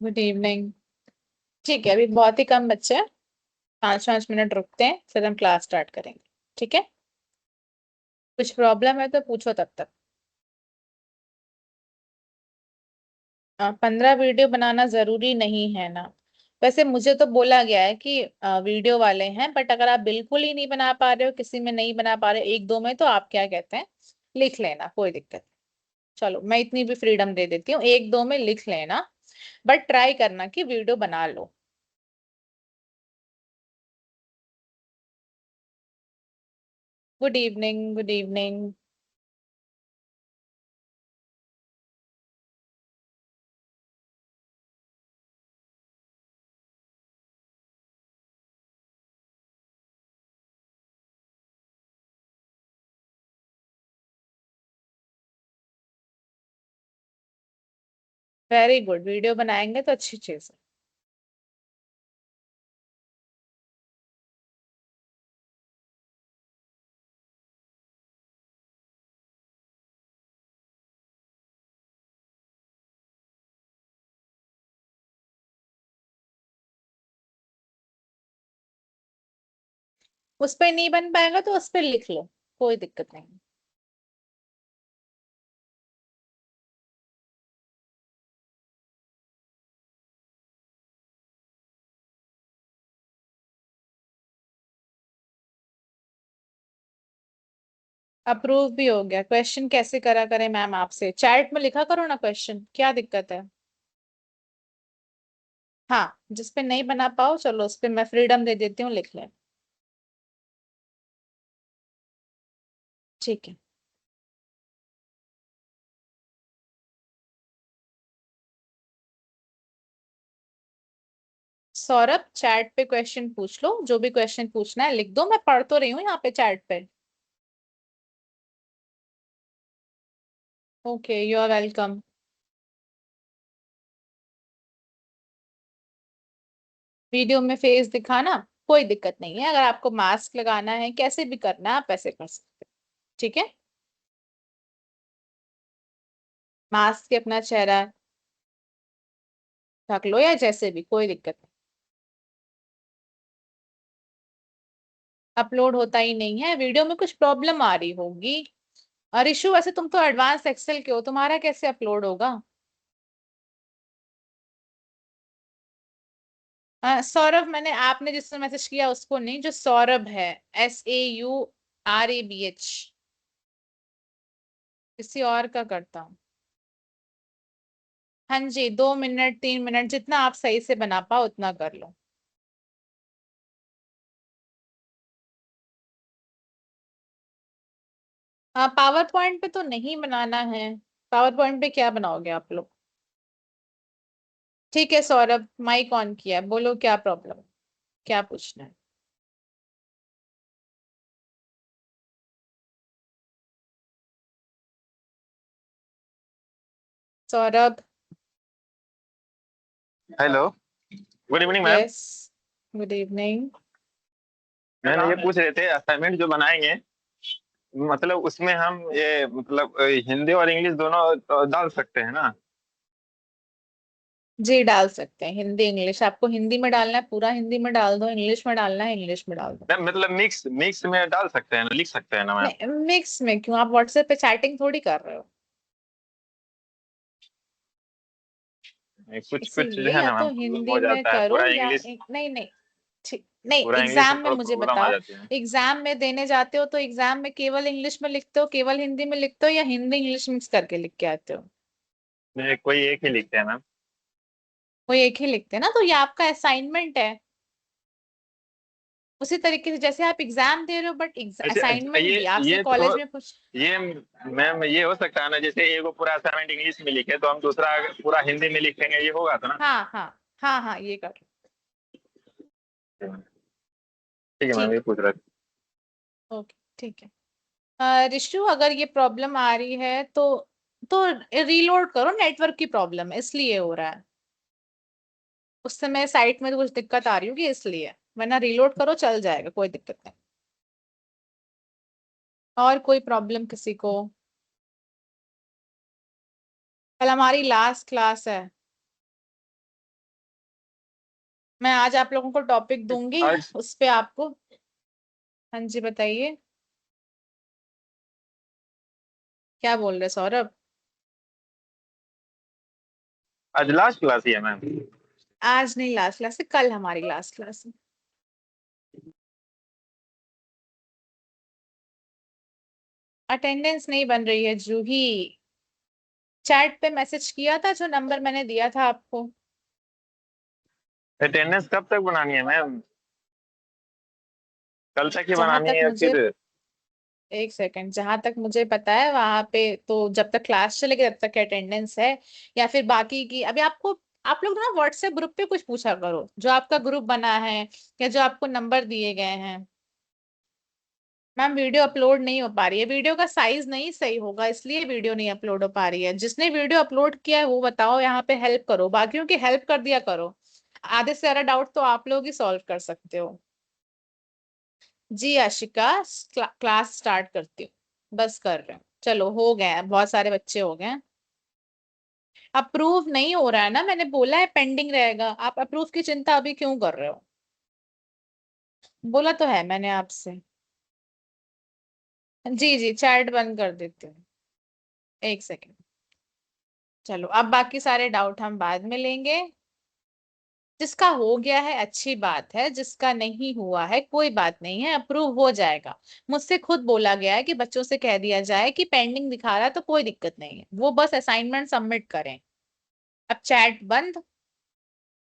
Good evening. ठीक है, अभी बहुत ही कम बच्चे हैं। 5-5 मिनट रुकते हैं, फिर हम क्लास स्टार्ट करेंगे। ठीक है। कुछ प्रॉब्लम है तो पूछो तब तक। 15 वीडियो बनाना जरूरी नहीं है ना। वैसे मुझे तो बोला गया है कि वीडियो वाले हैं, बट अगर आप बिल्कुल ही नहीं बना पा रहे हो, किसी में नहीं बना पा रहे हो, एक दो में, तो आप क्या कहते हैं, लिख लेना, कोई दिक्कत नहीं। चलो, मैं इतनी भी फ्रीडम दे देती हूँ, एक दो में लिख लेना। बट ट्राई करना कि वीडियो बना लो। Good evening, good evening. Very good, video बनाएंगे तो अच्छी चीज है। उस पे नहीं बन पाएगा तो उस पे लिख लो, कोई दिक्कत नहीं। अप्रूव भी हो गया। क्वेश्चन कैसे करा करें मैम आपसे? चैट में लिखा करो ना क्वेश्चन, क्या दिक्कत है? हाँ, जिस पे नहीं बना पाओ, चलो उस पे मैं फ्रीडम दे देती हूँ, लिख लें। ठीक है। सौरभ, चैट पे क्वेश्चन पूछ लो, जो भी क्वेश्चन पूछना है लिख दो, मैं पढ़ तो रही हूँ यहाँ पे चैट पे। Okay, you are welcome. Video में फेस दिखाना कोई दिक्कत नहीं है, अगर आपको मास्क लगाना है, कैसे भी करना है, आप ऐसे कर सकते हैं। ठीक है। मास्क के अपना चेहरा ढक लो, या जैसे भी, कोई दिक्कत नहीं। अपलोड होता ही नहीं है, वीडियो में कुछ प्रॉब्लम आ रही होगी। और इशू, वैसे तुम तो एडवांस एक्सेल के हो, तुम्हारा कैसे अपलोड होगा? सौरभ, मैंने आपने जिसने मैसेज किया उसको नहीं, जो सौरभ है, SAURABH, किसी और का करता हूँ। हाँ जी, 2 मिनट 3 मिनट, जितना आप सही से बना पाओ उतना कर लो। पावर पॉइंट पे तो नहीं बनाना है। पावर पॉइंट पे क्या बनाओगे आप लोग? ठीक है सौरभ, माइक ऑन किया है, बोलो क्या प्रॉब्लम है, क्या पूछना है? Saurabh. Hello. Good evening ma'am. Yes. Good evening. Ma'am ये पूछ रहे थे असाइनमेंट जो बनाएंगे, मतलब उसमें हम ये मतलब हिंदी और इंग्लिश दोनों डाल सकते हैं ना? जी, डाल सकते हैं, हिंदी इंग्लिश। आपको हिंदी में डालना है, पूरा हिंदी में डाल दो, इंग्लिश में डालना है, इंग्लिश में डाल दो। मैम मतलब मिक्स मिक्स में डाल सकते हैं ना, लिख सकते हैं ना मैम? नहीं, मिक्स में क्यों? आप व्हाट्सएप पे चैटिंग थोड़ी कर रहे हो। कुछ कुछ जो इसीलिए है या ना तो मैम प्रॉब्लम हिंदी हो में जाता है, करो पूरा या इंग्लिश। नहीं नहीं। ठीक नहीं, पूरा इंग्लिश एग्जाम में में थोड़ा मुझे प्रॉब्लम आ बताओ। जाती है। एग्जाम में देने जाते हो तो एग्जाम में केवल इंग्लिश में लिखते हो, केवल हिंदी में लिखते हो, या हिंदी इंग्लिश मिक्स करके लिख के आते हो? कोई एक ही लिखते हैं मैम। कोई एक ही लिखते हैं ना, तो ये आपका असाइनमेंट है। उसी तरीके से जैसे आप एग्जाम दे रहे हो, बट अच्छा अच्छा, असाइनमेंट भी आपसे ये तो कॉलेज में कुछ। ये मैम ये हो सकता है ना, जैसे एगो पूरा असाइनमेंट इंग्लिश में लिखे तो हम दूसरा पूरा हिंदी में लिखेंगे, ये होगा तो ना? हाँ हाँ हाँ हाँ, ये कर लो। ठीक है मैम, ठीक। ये पूछ रहे थे। ओके, ठीक है। रिशु, अगर ये प्रॉब्लम आ रही है तो रीलोड करो, नेटवर्क की प्रॉब्लम है इसलिए हो रहा है। उस समय साइट में तो कुछ दिक्कत आ रही होगी इसलिए, वरना रीलोड करो, चल जाएगा, कोई दिक्कत नहीं। और कोई प्रॉब्लम किसी को? कल हमारी लास्ट क्लास है। मैं आज आप लोगों को टॉपिक दूंगी, आज उस पे आपको। हाँ जी बताइए, क्या बोल रहे सौरभ? आज लास्ट क्लास ही है मैम। आज नहीं लास्ट क्लास है, कल हमारी लास्ट क्लास है। अटेंडेंस नहीं बन रही है जूही। चैट पे मैसेज किया था, जो नंबर मैंने दिया था आपको। अटेंडेंस कब तक बनानी है मैम? कल तक ही जहां बनानी तक है या मुझे, फिर? एक सेकंड, जहां तक मुझे पता है वहां पे तो जब तक क्लास चलेगी तब तक अटेंडेंस है। या फिर बाकी की अभी आपको, आप लोग ना व्हाट्सएप ग्रुप पे कुछ पूछा करो, जो आपका ग्रुप बना है या जो आपको नंबर दिए गए हैं। मैम वीडियो अपलोड नहीं हो पा रही है, वीडियो का साइज नहीं सही होगा इसलिए वीडियो नहीं अपलोड हो पा रही है। जिसने वीडियो अपलोड किया है वो बताओ, यहाँ पे हेल्प करो, बाकियों की हेल्प कर दिया करो। आधे से ज्यादा डाउट तो आप लोग ही सॉल्व कर सकते हो। जी आशिका, क्लास स्टार्ट करती हूँ, बस कर रहे हैं। चलो हो गए हैं, बहुत सारे बच्चे हो गए हैं। अप्रूव नहीं हो रहा है ना, मैंने बोला है पेंडिंग रहेगा, आप अप्रूव की चिंता अभी क्यों कर रहे हो? बोला तो है मैंने आपसे। जी जी, चैट बंद कर देती हूँ, एक सेकेंड। चलो अब बाकी सारे डाउट हम बाद में लेंगे। जिसका हो गया है अच्छी बात है, जिसका नहीं हुआ है कोई बात नहीं है, अप्रूव हो जाएगा। मुझसे खुद बोला गया है कि बच्चों से कह दिया जाए कि पेंडिंग दिखा रहा है तो कोई दिक्कत नहीं है, वो बस असाइनमेंट सबमिट करें। अब चैट बंद,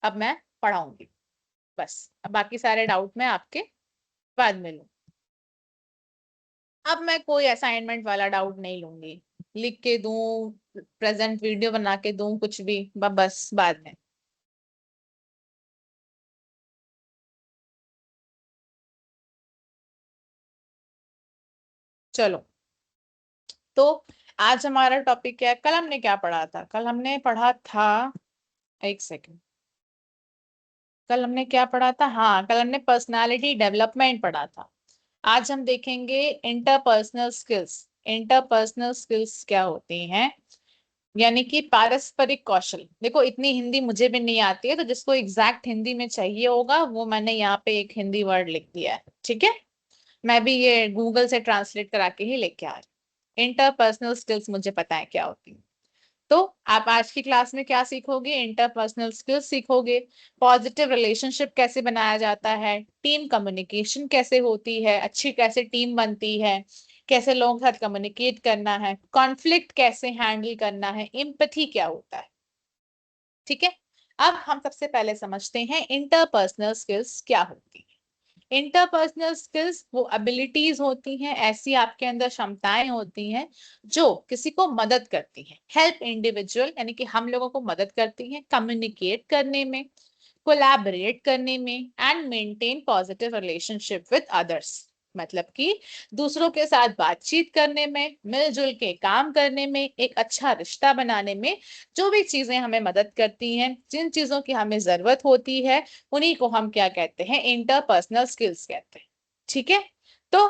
अब मैं पढ़ाऊंगी, बस। अब बाकी सारे डाउट मैं आपके बाद में लूँ। अब मैं कोई असाइनमेंट वाला डाउट नहीं लूंगी, लिख के दूं, प्रेजेंट वीडियो बना के दूं, कुछ भी, बस बाद में। चलो, तो आज हमारा टॉपिक क्या है? कल हमने क्या पढ़ा था? कल हमने पढ़ा था, एक सेकेंड, कल हमने क्या पढ़ा था? हाँ, कल हमने पर्सनालिटी डेवलपमेंट पढ़ा था। आज हम देखेंगे इंटरपर्सनल स्किल्स। इंटरपर्सनल स्किल्स क्या होती हैं, यानी कि पारस्परिक कौशल। देखो इतनी हिंदी मुझे भी नहीं आती है, तो जिसको एग्जैक्ट हिंदी में चाहिए होगा वो मैंने यहाँ पे एक हिंदी वर्ड लिख दिया है, ठीक है? मैं भी ये गूगल से ट्रांसलेट करा के ही लेके आ रही। इंटरपर्सनल स्किल्स मुझे पता है क्या होती है। तो आप आज की क्लास में क्या सीखोगे? इंटरपर्सनल स्किल्स सीखोगे। पॉजिटिव रिलेशनशिप कैसे बनाया जाता है, टीम कम्युनिकेशन कैसे होती है, अच्छी कैसे टीम बनती है, कैसे लोगों के साथ कम्युनिकेट करना है, कॉन्फ्लिक्ट कैसे हैंडल करना है, एम्पैथी क्या होता है, ठीक है? अब हम सबसे पहले समझते हैं इंटरपर्सनल स्किल्स क्या होती है। इंटरपर्सनल स्किल्स वो एबिलिटीज होती हैं, ऐसी आपके अंदर क्षमताएं होती हैं जो किसी को मदद करती हैं, हेल्प इंडिविजुअल, यानी कि हम लोगों को मदद करती हैं कम्युनिकेट करने में, कोलैबोरेट करने में, and maintain positive relationship with others. मतलब कि दूसरों के साथ बातचीत करने में, मिलजुल के काम करने में, एक अच्छा रिश्ता बनाने में, जो भी चीजें हमें मदद करती हैं, जिन चीजों की हमें जरूरत होती है, उन्हीं को हम क्या कहते हैं? इंटरपर्सनल स्किल्स कहते हैं, ठीक है? तो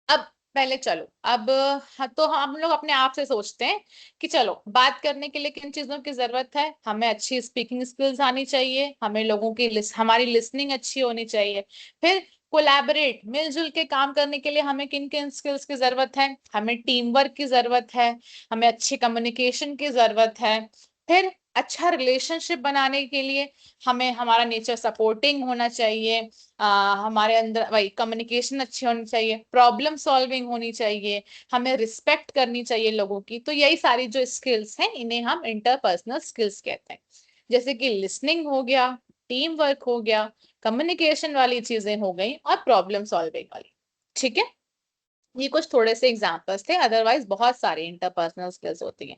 अब पहले चलो, अब हाँ, तो हम लोग अपने आप से सोचते हैं कि चलो बात करने के लिए किन चीजों की जरूरत है। हमें अच्छी स्पीकिंग स्किल्स आनी चाहिए, हमें लोगों की हमारी लिसनिंग अच्छी होनी चाहिए। फिर कोलैबोरेट, मिलजुल के काम करने के लिए हमें किन किन स्किल्स की जरूरत है? हमें टीम वर्क की जरूरत है, हमें अच्छी कम्युनिकेशन की जरूरत है। फिर अच्छा रिलेशनशिप बनाने के लिए हमें हमारा नेचर सपोर्टिंग होना चाहिए, हमारे अंदर वही कम्युनिकेशन अच्छी होनी चाहिए, प्रॉब्लम सॉल्विंग होनी चाहिए, हमें रिस्पेक्ट करनी चाहिए लोगों की। तो यही सारी जो स्किल्स हैं इन्हें हम इंटरपर्सनल स्किल्स कहते हैं। जैसे कि लिसनिंग हो गया, टीम वर्क हो गया, कम्युनिकेशन वाली चीजें हो गई, और प्रॉब्लम सॉल्विंग वाली, ठीक है? ये कुछ थोड़े से एग्जांपल्स थे, अदरवाइज बहुत सारी इंटरपर्सनल स्किल्स होती हैं।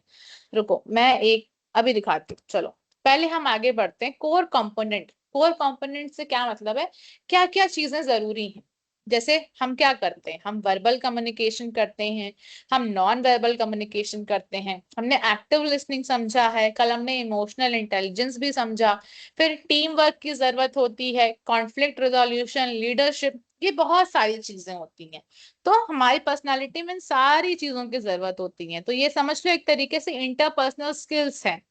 रुको मैं एक अभी दिखाती हूँ। चलो पहले हम आगे बढ़ते हैं। कोर कंपोनेंट, कोर कंपोनेंट से क्या मतलब है? क्या क्या चीजें जरूरी हैं? जैसे हम क्या करते हैं? हम वर्बल कम्युनिकेशन करते हैं, हम नॉन वर्बल कम्युनिकेशन करते हैं, हमने एक्टिव लिसनिंग समझा है, कल हमने इमोशनल इंटेलिजेंस भी समझा। फिर टीम वर्क की जरूरत होती है, कॉन्फ्लिक्ट रिजोल्यूशन, लीडरशिप, ये बहुत सारी चीजें होती हैं। तो हमारी पर्सनालिटी में इन सारी चीजों की जरूरत होती है, तो ये समझ लो एक तरीके से इंटरपर्सनल स्किल्स है।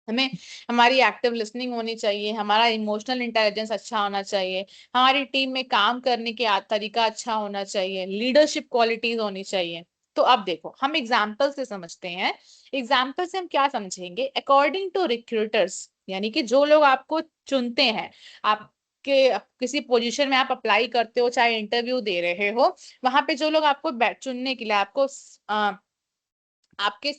हमें हमारी एक्टिव लिसनिंग होनी चाहिए, हमारा इमोशनल इंटेलिजेंस अच्छा होना चाहिए, हमारी टीम में काम करने के तरीका अच्छा होना चाहिए, लीडरशिप क्वालिटीज होनी चाहिए। तो अब देखो हम एग्जाम्पल से समझते हैं। एग्जाम्पल से हम क्या समझेंगे? अकॉर्डिंग टू रिक्रूटर्स, यानी कि जो लोग आपको चुनते हैं, आपके किसी पोजीशन में आप अप्लाई करते हो, चाहे इंटरव्यू दे रहे हो, वहां पे जो लोग आपको चुनने के लिए, आपको आपके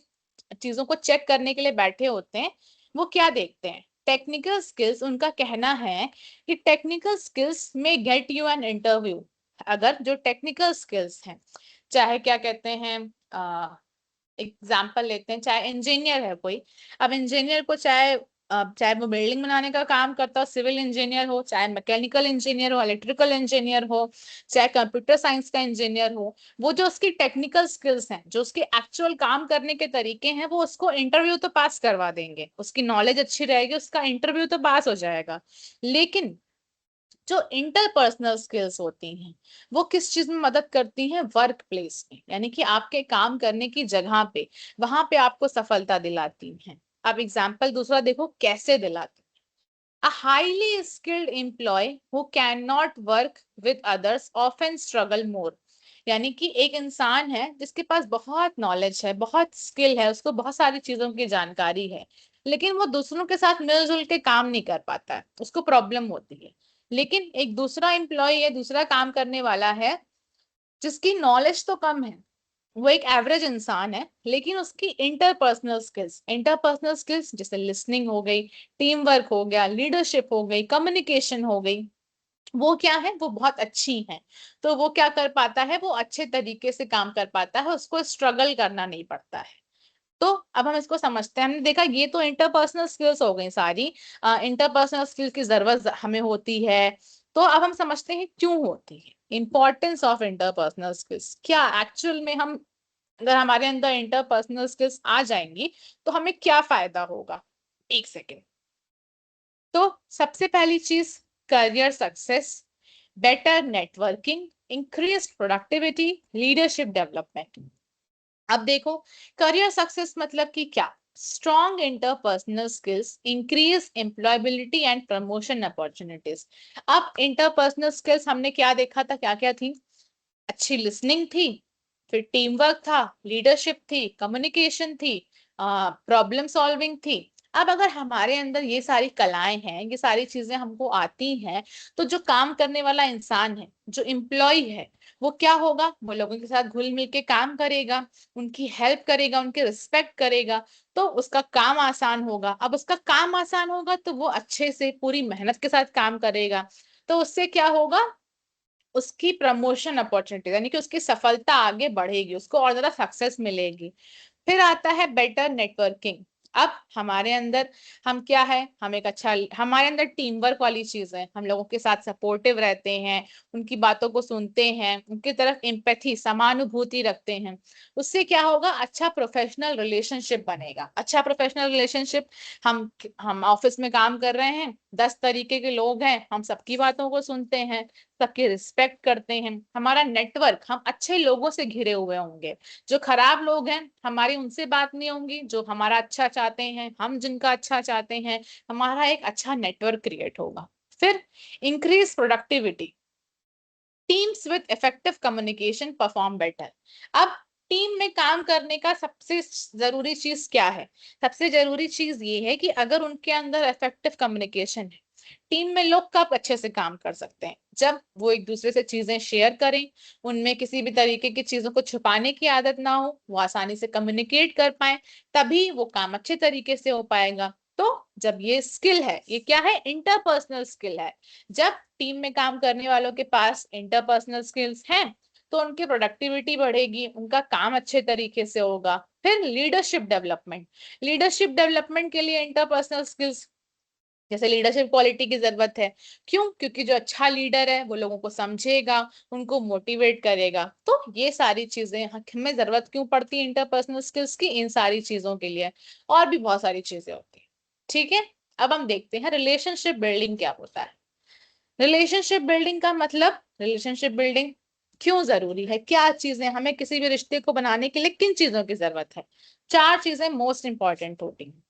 चीजों को चेक करने के लिए बैठे होते हैं, वो क्या देखते हैं? Technical skills. उनका कहना है कि टेक्निकल स्किल्स में गेट यू एन इंटरव्यू। अगर जो टेक्निकल स्किल्स हैं, चाहे क्या कहते हैं, एग्जाम्पल लेते हैं, चाहे इंजीनियर है कोई, अब इंजीनियर को चाहे वो बिल्डिंग बनाने का काम करता हो, सिविल इंजीनियर हो, चाहे मैकेनिकल इंजीनियर हो, इलेक्ट्रिकल इंजीनियर हो, चाहे कंप्यूटर साइंस का इंजीनियर हो, वो जो उसकी टेक्निकल स्किल्स हैं, जो उसके एक्चुअल काम करने के तरीके हैं, वो उसको इंटरव्यू तो पास करवा देंगे, उसकी नॉलेज अच्छी रहेगी, उसका इंटरव्यू तो पास हो जाएगा। लेकिन जो इंटरपर्सनल स्किल्स होती हैं, वो किस चीज में मदद करती हैं? वर्क प्लेस में, यानी कि आपके काम करने की जगह पे, वहां पे आपको सफलता दिलाती हैं। अब एग्जाम्पल दूसरा देखो कैसे दिलाती। A highly skilled employee who cannot work with others often struggle more। यानी कि एक इंसान है जिसके पास बहुत नॉलेज है, बहुत स्किल है, उसको बहुत सारी चीजों की जानकारी है, लेकिन वो दूसरों के साथ मिलजुल के काम नहीं कर पाता है, उसको प्रॉब्लम होती है। लेकिन एक दूसरा एम्प्लॉय है, दूसरा काम करने वाला है, जिसकी नॉलेज तो कम है, वो एक एवरेज इंसान है, लेकिन उसकी इंटरपर्सनल स्किल्स जैसे लिसनिंग हो गई, टीम वर्क हो गया, लीडरशिप हो गई, कम्युनिकेशन हो गई, वो क्या है? वो बहुत अच्छी है। तो वो क्या कर पाता है? वो अच्छे तरीके से काम कर पाता है, उसको स्ट्रगल करना नहीं पड़ता है। तो अब हम इसको समझते हैं। हमने देखा ये तो इंटरपर्सनल स्किल्स हो गई सारी। इंटरपर्सनल स्किल्स की जरूरत हमें होती है। तो अब हम समझते हैं क्यों होती है। इंपॉर्टेंस ऑफ इंटरपर्सनल स्किल्स क्या एक्चुअल में, हम अगर हमारे अंदर इंटरपर्सनल स्किल्स आ जाएंगी तो हमें क्या फायदा होगा? एक सेकेंड। तो सबसे पहली चीज, career success, better networking, increase productivity, leadership development. अब देखो, करियर सक्सेस मतलब कि क्या? Strong interpersonal skills increase employability and promotion opportunities. अब इंटरपर्सनल स्किल्स हमने क्या देखा था, क्या क्या थी? अच्छी लिसनिंग थी, फिर टीम वर्क था, लीडरशिप थी, कम्युनिकेशन थी, प्रॉब्लम सॉल्विंग थी। अब अगर हमारे अंदर ये सारी कलाएं हैं, ये सारी चीजें हमको आती हैं, तो जो काम करने वाला इंसान है, जो एम्प्लॉय है, वो क्या होगा? वो लोगों के साथ घुल मिल के काम करेगा, उनकी हेल्प करेगा, उनकी रिस्पेक्ट करेगा, तो उसका काम आसान होगा। अब उसका काम आसान होगा तो वो अच्छे से पूरी मेहनत के साथ काम करेगा, तो उससे क्या होगा? उसकी प्रमोशन अपॉर्चुनिटी, यानी कि उसकी सफलता आगे बढ़ेगी, उसको और ज्यादा सक्सेस मिलेगी। फिर आता है बेटर नेटवर्किंग। अब हमारे अंदर हम क्या है? हम एक अच्छा, हमारे अंदर टीम वर्क वाली चीज है, हम लोगों के साथ सपोर्टिव रहते हैं, उनकी बातों को सुनते हैं, उनकी तरफ एम्पैथी, समानुभूति रखते हैं। उससे क्या होगा? अच्छा प्रोफेशनल रिलेशनशिप बनेगा। अच्छा प्रोफेशनल रिलेशनशिप, हम ऑफिस में काम कर रहे हैं, 10 तरीके के लोग हैं, हम सबकी बातों को सुनते हैं, सबकी रिस्पेक्ट करते हैं, हमारा नेटवर्क, हम अच्छे लोगों से घिरे हुए होंगे। जो खराब लोग हैं हमारी उनसे बात नहीं होंगी, जो हमारा अच्छा चाहते हैं, हम जिनका अच्छा चाहते हैं, हमारा एक अच्छा नेटवर्क क्रिएट होगा। फिर increase productivity, teams with effective communication perform better. अब टीम में काम करने का सबसे जरूरी चीज क्या है? सबसे जरूरी चीज ये है कि अगर उनके अंदर इफेक्टिव कम्युनिकेशन है, टीम में लोग कब अच्छे से काम कर सकते हैं? जब वो एक दूसरे से चीजें शेयर करें, उनमें किसी भी तरीके की चीजों को छुपाने की आदत ना हो, वो आसानी से कम्युनिकेट कर पाए, तभी वो काम अच्छे तरीके से हो पाएगा। तो जब ये स्किल है, ये क्या है? इंटरपर्सनल स्किल है। जब टीम में काम करने वालों के पास इंटरपर्सनल स्किल्स हैं, तो उनकी प्रोडक्टिविटी बढ़ेगी, उनका काम अच्छे तरीके से होगा। फिर लीडरशिप डेवलपमेंट, लीडरशिप डेवलपमेंट के लिए इंटरपर्सनल स्किल्स जैसे लीडरशिप क्वालिटी की जरूरत है। क्यों? क्योंकि जो अच्छा लीडर है वो लोगों को समझेगा, उनको मोटिवेट करेगा। तो ये सारी चीजें हमें जरूरत क्यों पड़ती है इंटरपर्सनल स्किल्स की? इन सारी चीजों के लिए। और भी बहुत सारी चीजें होती है। ठीक है, अब हम देखते हैं रिलेशनशिप बिल्डिंग क्या होता है। रिलेशनशिप बिल्डिंग का मतलब, रिलेशनशिप बिल्डिंग क्यों जरूरी है, क्या चीजें हमें किसी भी रिश्ते को बनाने के लिए, किन चीजों की जरूरत है? 4 चीजें मोस्ट इंपॉर्टेंट होती हैं।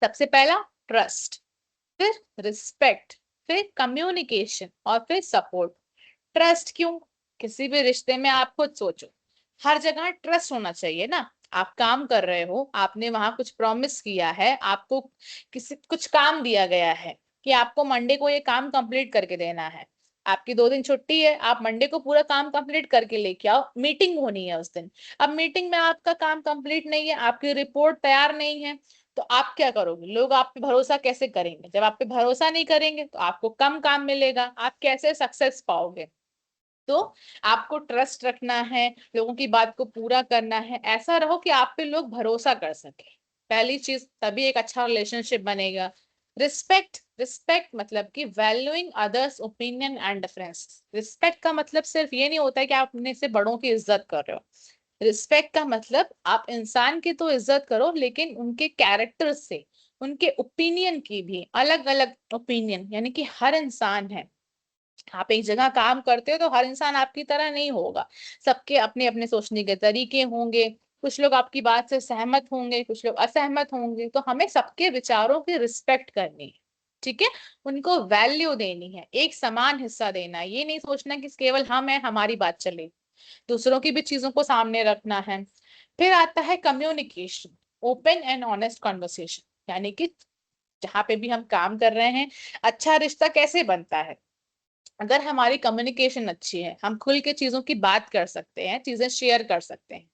सबसे पहला ट्रस्ट, फिर रिस्पेक्ट, फिर कम्युनिकेशन और फिर सपोर्ट। ट्रस्ट क्यों? किसी भी रिश्ते में आप खुद सोचो, हर जगह ट्रस्ट होना चाहिए ना। आप काम कर रहे हो, आपने वहां कुछ प्रॉमिस किया है, आपको किसी कुछ काम दिया गया है कि आपको मंडे को ये काम कंप्लीट करके देना है। आपकी 2 दिन छुट्टी है, आप मंडे को पूरा काम कंप्लीट करके लेके आओ, मीटिंग होनी है उस दिन। अब मीटिंग में आपका काम कंप्लीट नहीं है, आपकी रिपोर्ट तैयार नहीं है, तो आप क्या करोगे? लोग आप पे भरोसा कैसे करेंगे? जब आप पे भरोसा नहीं करेंगे तो आपको कम काम मिलेगा, आप कैसे सक्सेस पाओगे? तो आपको ट्रस्ट रखना है, लोगों की बात को पूरा करना है, ऐसा रहो कि आप पे लोग भरोसा कर सके। पहली चीज, तभी एक अच्छा रिलेशनशिप बनेगा। रिस्पेक्ट, रिस्पेक्ट मतलब कि valuing others opinion and difference. Respect का मतलब सिर्फ ये नहीं होता है कि आप अपने से बड़ों की इज्जत कर रहे हो। रिस्पेक्ट का मतलब आप इंसान की तो इज्जत करो, लेकिन उनके कैरेक्टर से, उनके ओपिनियन की भी, अलग अलग ओपिनियन, यानी कि हर इंसान है। आप एक जगह काम करते हो तो हर इंसान आपकी तरह नहीं होगा, सबके अपने अपने सोचने के तरीके होंगे। कुछ लोग आपकी बात से सहमत होंगे, कुछ लोग असहमत होंगे, तो हमें सबके विचारों की रिस्पेक्ट करनी है। ठीक है, उनको वैल्यू देनी है, एक समान हिस्सा देना है, ये नहीं सोचना कि केवल हम है हमारी बात चले, दूसरों की भी चीजों को सामने रखना है। फिर आता है communication, open and honest conversation, यानी कि जहां पे भी हम काम कर रहे हैं, अच्छा रिश्ता कैसे बनता है? अगर हमारी कम्युनिकेशन अच्छी है, हम खुल के चीजों की बात कर सकते हैं, चीजें शेयर कर सकते हैं।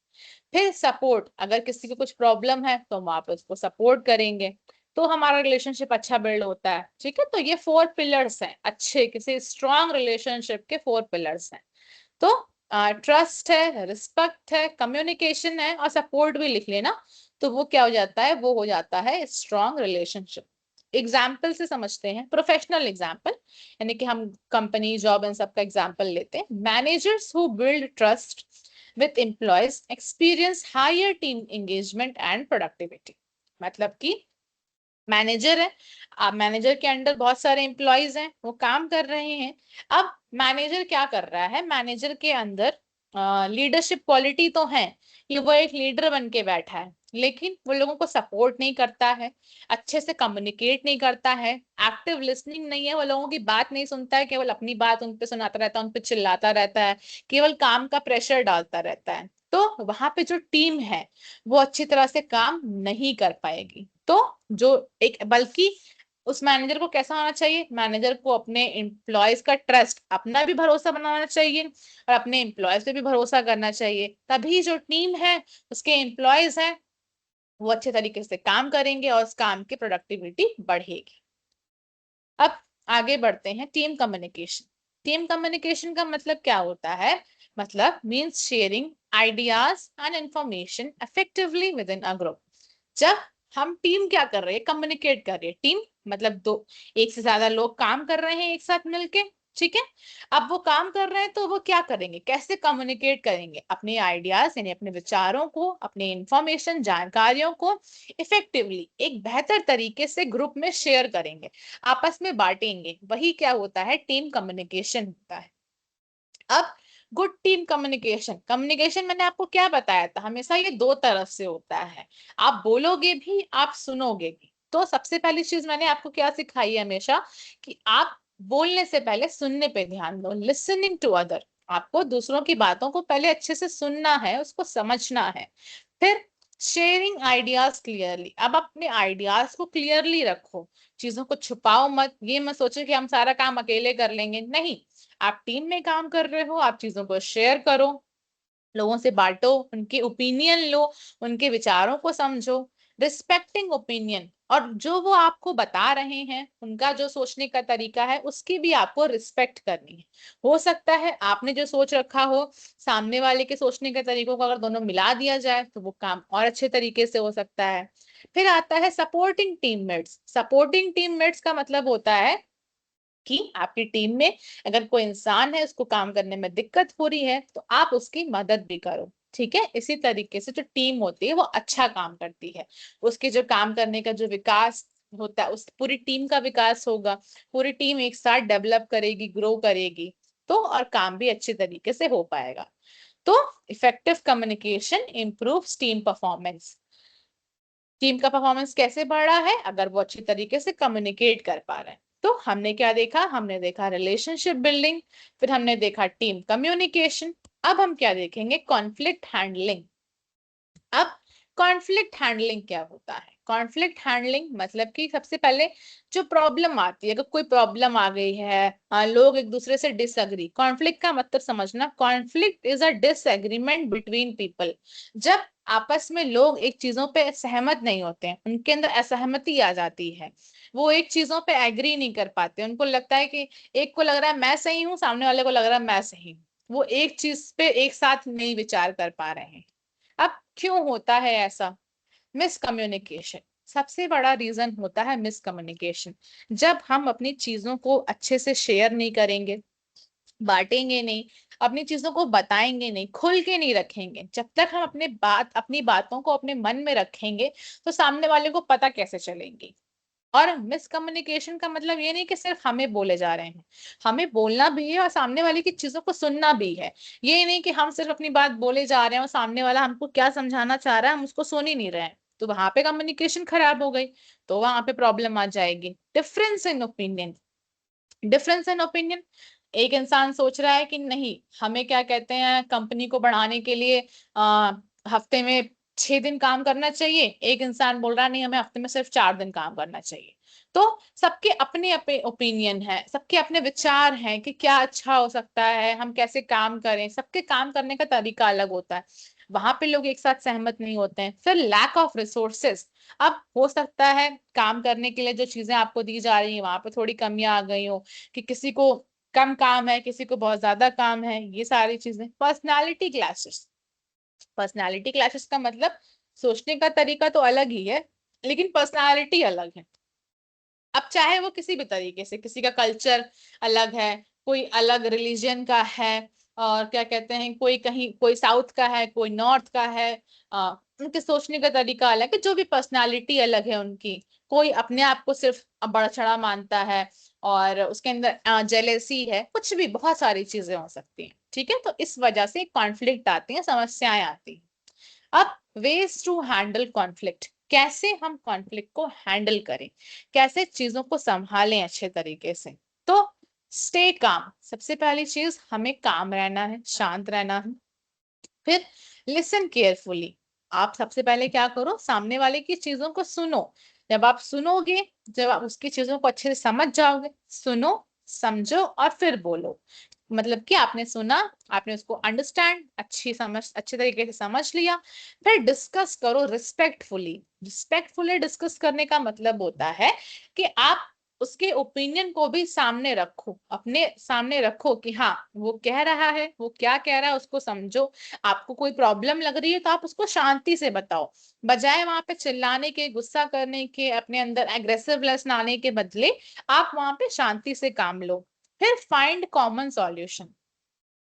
फिर सपोर्ट, अगर किसी को कुछ प्रॉब्लम है तो हम आप उसको सपोर्ट करेंगे, तो हमारा रिलेशनशिप अच्छा बिल्ड होता है। ठीक है, तो ये 4 पिलर्स हैं अच्छे किसी स्ट्रॉन्ग रिलेशनशिप के, 4 पिलर्स हैं। तो ट्रस्ट है, रिस्पेक्ट है, कम्युनिकेशन है और सपोर्ट भी लिख लेना, तो वो क्या हो जाता है? वो हो जाता है स्ट्रॉन्ग रिलेशनशिप। एग्जाम्पल से समझते हैं, प्रोफेशनल एग्जाम्पल, यानी कि हम कंपनी जॉब इन सब का एग्जाम्पल लेते हैं। Managers who build trust with employees experience higher team engagement and productivity. मतलब कि मैनेजर है, अब मैनेजर के अंडर बहुत सारे एम्प्लॉयज हैं, वो काम कर रहे हैं। अब मैनेजर क्या कर रहा है? मैनेजर के अंदर लीडरशिप क्वालिटी तो है, कि वो एक लीडर बन के बैठा है, लेकिन वो लोगों को सपोर्ट नहीं करता है, अच्छे से कम्युनिकेट नहीं करता है, एक्टिव लिसनिंग नहीं है, वो लोगों की बात नहीं सुनता है, केवल अपनी बात उन पे सुनाता रहता है, उन पे चिल्लाता रहता है, केवल काम का प्रेशर डालता रहता है। तो वहां पे जो टीम है वो अच्छी तरह से काम नहीं कर पाएगी। तो जो एक, बल्कि उस मैनेजर को कैसा होना चाहिए? मैनेजर को अपने एम्प्लॉयज का ट्रस्ट, अपना भी भरोसा बनाना चाहिए और अपने एम्प्लॉयज पे भी भरोसा करना चाहिए, तभी जो टीम है, उसके एम्प्लॉयज हैं, वो अच्छे तरीके से काम करेंगे और उस काम की प्रोडक्टिविटी बढ़ेगी। अब आगे बढ़ते हैं, टीम कम्युनिकेशन। टीम कम्युनिकेशन का मतलब क्या होता है? मतलब means sharing ideas and information effectively with in a group. जब हम टीम क्या कर रहे हैं? कम्युनिकेट कर रही है टीम, मतलब दो, एक से ज्यादा लोग काम कर रहे हैं एक साथ मिलके। ठीक है, अब वो काम कर रहे हैं तो वो क्या करेंगे? कैसे कम्युनिकेट करेंगे? अपने आइडियाज यानी अपने विचारों को, अपने इंफॉर्मेशन जानकारियों को इफेक्टिवली एक बेहतर तरीके से ग्रुप में शेयर करेंगे, आपस में बांटेंगे, वही क्या होता है? टीम कम्युनिकेशन होता है। अब गुड टीम कम्युनिकेशन, कम्युनिकेशन मैंने आपको क्या बताया था? हमेशा ये 2 तरफ से होता है, आप बोलोगे भी, आप सुनोगे भी। तो सबसे पहली चीज मैंने आपको क्या सिखाई है हमेशा, कि आप बोलने से पहले सुनने पे ध्यान दो, लिसनिंग टू अदर। आपको दूसरों की बातों को पहले अच्छे से सुनना है, उसको समझना है। फिर शेयरिंग आइडियाज क्लियरली, अब अपने आइडियाज को क्लियरली रखो, चीजों को छुपाओ मत, ये मत सोचो कि हम सारा काम अकेले कर लेंगे, नहीं। आप टीम में काम कर रहे हो, आप चीजों को शेयर करो, लोगों से बांटो, उनके ओपिनियन लो, उनके विचारों को समझो। रिस्पेक्टिंग ओपिनियन, और जो वो आपको बता रहे हैं, उनका जो सोचने का तरीका है, उसकी भी आपको रिस्पेक्ट करनी है। हो सकता है आपने जो सोच रखा हो, सामने वाले के सोचने के तरीकों को अगर दोनों मिला दिया जाए तो वो काम और अच्छे तरीके से हो सकता है। फिर आता है सपोर्टिंग टीममेट्स। सपोर्टिंग टीममेट्स का मतलब होता है कि आपकी टीम में अगर कोई इंसान है, उसको काम करने में दिक्कत हो रही है, तो आप उसकी मदद भी करो। ठीक है, इसी तरीके से जो टीम होती है वो अच्छा काम करती है, उसके जो काम करने का जो विकास होता है, उस पूरी टीम का विकास होगा, पूरी टीम एक साथ डेवलप करेगी, ग्रो करेगी, तो और काम भी अच्छे तरीके से हो पाएगा। तो effective communication improves team performance. Team का परफॉर्मेंस कैसे बढ़ रहा है? अगर वो अच्छी तरीके से कम्युनिकेट कर पा रहे हैं। तो हमने क्या देखा? हमने देखा रिलेशनशिप बिल्डिंग, फिर हमने देखा टीम कम्युनिकेशन। अब हम क्या देखेंगे? Conflict handling. अब कॉन्फ्लिक्ट हैंडलिंग क्या होता है? कॉन्फ्लिक्ट हैंडलिंग मतलब कि सबसे पहले जो प्रॉब्लम आती है, अगर कोई प्रॉब्लम आ गई है, लोग एक दूसरे से डिसएग्री। कॉन्फ्लिक्ट का मतलब समझना, conflict is a disagreement between people. जब आपस में लोग एक चीजों पे सहमत नहीं होते हैं, उनके अंदर असहमति आ जाती है, वो एक चीजों पे एग्री नहीं कर पाते, उनको लगता है कि एक को लग रहा है मैं सही हूँ, सामने वाले को लग रहा है मैं सही हूँ, वो एक चीज पे एक साथ नहीं विचार कर पा रहे हैं। अब क्यों होता है ऐसा? मिसकम्युनिकेशन सबसे बड़ा रीजन होता है, मिसकम्युनिकेशन। जब हम अपनी चीजों को अच्छे से शेयर नहीं करेंगे, बांटेंगे नहीं, अपनी चीजों को बताएंगे नहीं, खुल के नहीं रखेंगे, जब तक हम अपनी बातों को अपने मन में रखेंगे, तो सामने वाले को पता कैसे चलेंगी? और मिसकम्युनिकेशन का मतलब ये नहीं कि सिर्फ हमें बोले जा रहे हैं, हमें बोलना भी है और सामने वाले की चीजों को सुनना भी है। ये नहीं कि हम सिर्फ अपनी बात बोले जा रहे हैं और सामने वाला हमको क्या समझाना चाह रहा है हम उसको सुन ही नहीं रहे हैं, तो वहां पे कम्युनिकेशन खराब हो गई, तो वहां पे प्रॉब्लम आ जाएगी। Difference in opinion. Difference in opinion, एक इंसान सोच रहा है कि नहीं, हमें क्या कहते हैं, कंपनी को बढ़ाने के लिए आ, हफ्ते में 6 दिन काम करना चाहिए। एक इंसान बोल रहा है नहीं, हमें हफ्ते में सिर्फ 4 दिन काम करना चाहिए। तो सबके अपने अपने ओपिनियन है, सबके अपने विचार हैं कि क्या अच्छा हो सकता है, हम कैसे काम करें, सबके काम करने का तरीका अलग होता है। वहां पे लोग एक साथ सहमत नहीं होते हैं। फिर लैक ऑफ रिसोर्सेस। अब हो सकता है काम करने के लिए जो चीजें आपको दी जा रही है वहां पे थोड़ी कमियां आ गई हो, कि किसी को कम काम है, किसी को बहुत ज्यादा काम है, ये सारी चीजें। Personality clashes. पर्सनालिटी क्लैशेस का मतलब सोचने का तरीका तो अलग ही है, लेकिन पर्सनालिटी अलग है। अब चाहे वो किसी भी तरीके से, किसी का कल्चर अलग है, कोई अलग रिलीजन का है, और क्या कहते हैं, कोई कहीं, कोई साउथ का है, कोई नॉर्थ का है, उनके सोचने का तरीका अलग है, जो भी पर्सनालिटी अलग है उनकी। कोई अपने आप को सिर्फ बड़ा चढ़ा मानता है, और उसके अंदर जेलेसी है, कुछ भी, बहुत सारी चीजें हो सकती हैं। ठीक है, तो इस वजह से कॉन्फ्लिक्ट आती है, समस्याएं आती हैं। अब वेज टू हैंडल कॉन्फ्लिक्ट, कैसे हम कॉन्फ्लिक्ट को हैंडल करें, कैसे चीजों को संभालें अच्छे तरीके से। तो स्टे काम, सबसे पहली चीज, हमें काम रहना है, शांत रहना है। फिर लिसन केयरफुली। आप सबसे पहले क्या करो, सामने वाले की चीजों को सुनो। जब आप सुनोगे, जब आप उसकी चीजों को अच्छे से समझ जाओगे, सुनो, समझो और फिर बोलो। मतलब कि आपने सुना, आपने उसको अंडरस्टैंड, अच्छे तरीके से समझ लिया। फिर डिस्कस करो रिस्पेक्टफुली। रिस्पेक्टफुली डिस्कस करने का मतलब होता है कि आप उसके ओपिनियन को भी सामने रखो, अपने सामने रखो कि हाँ, वो कह रहा है, वो क्या कह रहा है उसको समझो। आपको कोई प्रॉब्लम लग रही है तो आप उसको शांति से बताओ, बजाय वहां पे चिल्लाने के, गुस्सा करने के, अपने अंदर एग्रेसिवनेस लाने के बदले आप वहां पे शांति से काम लो। फिर फाइंड कॉमन सॉल्यूशन,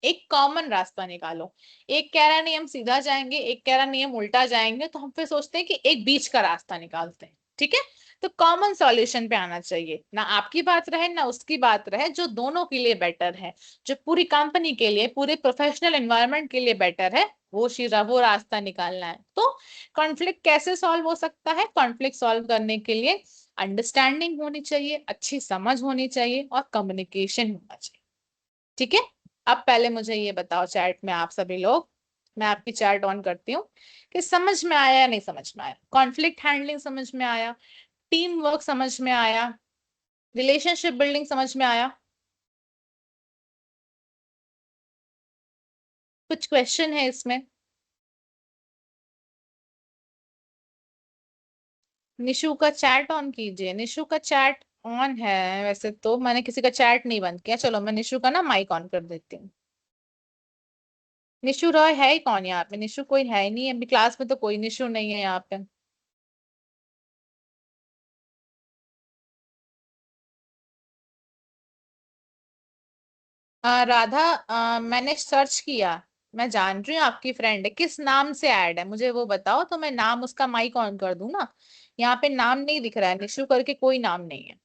एक कॉमन रास्ता निकालो। एक कह रहा नहीं हम सीधा जाएंगे, एक कह रहा नहीं हम उल्टा जाएंगे, तो हम फिर सोचते हैं कि एक बीच का रास्ता निकालते हैं। ठीक है, तो कॉमन सॉल्यूशन पे आना चाहिए, ना आपकी बात रहे ना उसकी बात रहे, जो दोनों के लिए बेटर है, जो पूरी कंपनी के लिए, पूरे प्रोफेशनल एनवायरनमेंट के लिए बेटर है, वो रास्ता निकालना है। तो कॉन्फ्लिक्ट कैसे सॉल्व हो सकता है? कॉन्फ्लिक्ट सॉल्व करने के लिए अंडरस्टैंडिंग होनी चाहिए, अच्छी समझ होनी चाहिए और कम्युनिकेशन होना चाहिए। ठीक है, अब पहले मुझे ये बताओ चैट में आप सभी लोग, मैं आपकी चैट ऑन करती हूँ, कि समझ में आया या नहीं समझ में आया? कॉन्फ्लिक्ट हैंडलिंग समझ में आया? टीम वर्क समझ में आया? रिलेशनशिप बिल्डिंग समझ में आया? कुछ क्वेश्चन है इसमें? निशु का चैट ऑन कीजिए, निशु का चैट ऑन है। वैसे तो मैंने किसी का चैट नहीं बंद किया, चलो मैं निशु का ना माइक ऑन कर देती हूँ। निशु रॉय है ही कौन यहाँ पे? निशु कोई है ही नहीं, अभी क्लास में तो कोई निशु नहीं है यहाँ पे। राधा, मैंने सर्च किया, मैं जान रही हूँ आपकी फ्रेंड है, किस नाम से ऐड है मुझे वो बताओ, तो मैं नाम उसका माइक ऑन कर दूं ना। यहाँ पे नाम नहीं दिख रहा है, निशु करके कोई नाम नहीं है।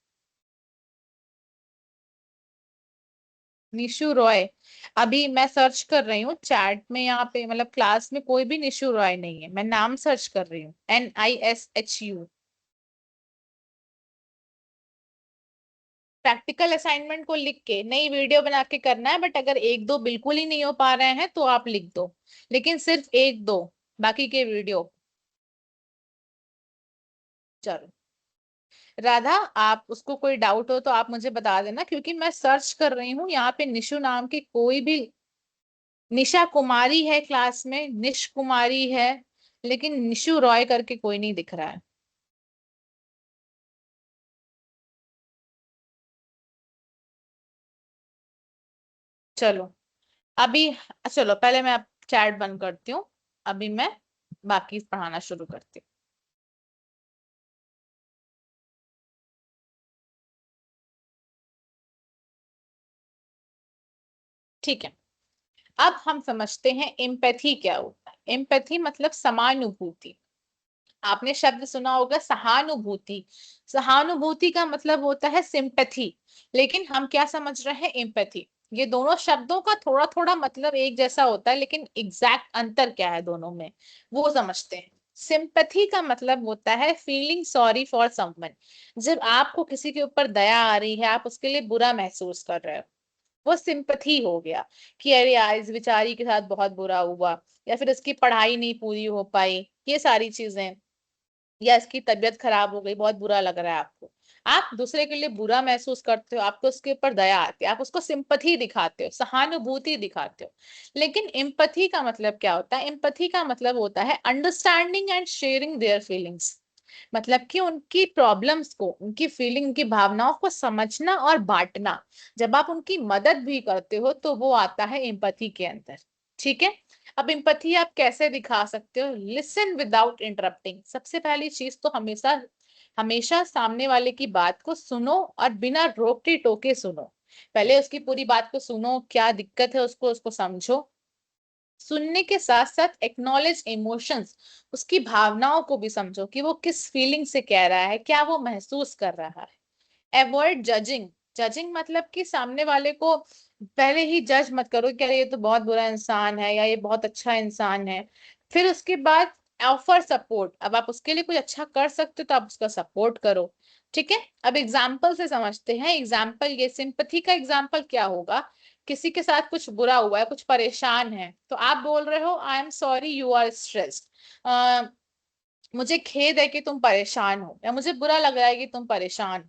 निशु रॉय। अभी मैं सर्च कर रही हूँ चैट में, यहाँ पे मतलब क्लास में कोई भी निशु रॉय नहीं है, मैं नाम सर्च कर रही हूँ, NISHU। प्रैक्टिकल असाइनमेंट को लिख के नई वीडियो बना के करना है, बट अगर एक दो बिल्कुल ही नहीं हो पा रहे हैं तो आप लिख दो, लेकिन सिर्फ एक दो, बाकी के वीडियो। चलो राधा, आप उसको कोई डाउट हो तो आप मुझे बता देना, क्योंकि मैं सर्च कर रही हूँ यहाँ पे निशु नाम की कोई भी। निशा कुमारी है क्लास में, निश कुमारी है, लेकिन निशु रॉय करके कोई नहीं दिख रहा है। चलो अभी, चलो पहले मैं चैट बंद करती हूँ, अभी मैं बाकी पढ़ाना शुरू करती हूँ। ठीक है, अब हम समझते हैं एम्पैथी क्या होता है। एम्पैथी मतलब समानुभूति। आपने शब्द सुना होगा सहानुभूति। सहानुभूति का मतलब होता है सिंपैथी, लेकिन हम क्या समझ रहे हैं, एम्पैथी। ये दोनों शब्दों का थोड़ा थोड़ा मतलब एक जैसा होता है, लेकिन एग्जैक्ट अंतर क्या है दोनों में वो समझते हैं। सिंपैथी का मतलब होता है फीलिंग सॉरी फॉर समवन। जब आपको किसी के ऊपर दया आ रही है, आप उसके लिए बुरा महसूस कर रहे हो, वो सिंपथी हो गया। कि अरे यार इस बेचारी के साथ बहुत बुरा हुआ, या फिर इसकी पढ़ाई नहीं पूरी हो पाई, ये सारी चीजें, या इसकी तबीयत खराब हो गई, बहुत बुरा लग रहा है आपको, आप दूसरे के लिए बुरा महसूस करते हो, आपको उसके ऊपर दया आती है, आप उसको सिंपथी दिखाते हो, सहानुभूति दिखाते हो। लेकिन एम्पथी का मतलब क्या होता है, एम्पथी का मतलब होता है understanding and sharing their feelings. मतलब कि उनकी प्रॉब्लम्स को, उनकी फीलिंग, उनकी भावनाओं को समझना और बांटना। जब आप उनकी मदद भी करते हो तो वो आता है एम्पथी के अंदर। ठीक है, अब एम्पथी आप कैसे दिखा सकते हो, लिसन विदाउट इंटरप्टिंग। सबसे पहली चीज तो हमेशा हमेशा सामने वाले की बात को सुनो और बिना रोके टोके सुनो। पहले उसकी पूरी बात को सुनो, क्या दिक्कत है उसको, उसको समझो। सुनने के साथ साथ एक्नॉलेज इमोशंस, उसकी भावनाओं को भी समझो कि वो किस फीलिंग से कह रहा है, क्या वो महसूस कर रहा है। Avoid judging. जजिंग मतलब कि सामने वाले को पहले ही जज मत करो कि अरे ये तो बहुत बुरा इंसान है या ये बहुत अच्छा इंसान है। फिर उसके बाद ऑफर सपोर्ट। अब आप उसके लिए कुछ अच्छा कर सकते हो तो आप उसका सपोर्ट करो। ठीक है, अब एग्जाम्पल से समझते हैं। एग्जाम्पल, ये सिंपथी का एग्जाम्पल क्या होगा, किसी के साथ कुछ बुरा हुआ है, कुछ परेशान है, तो आप बोल रहे हो I am sorry you are stressed. मुझे खेद है कि तुम परेशान हो, या मुझे बुरा लग रहा है कि तुम परेशान हो।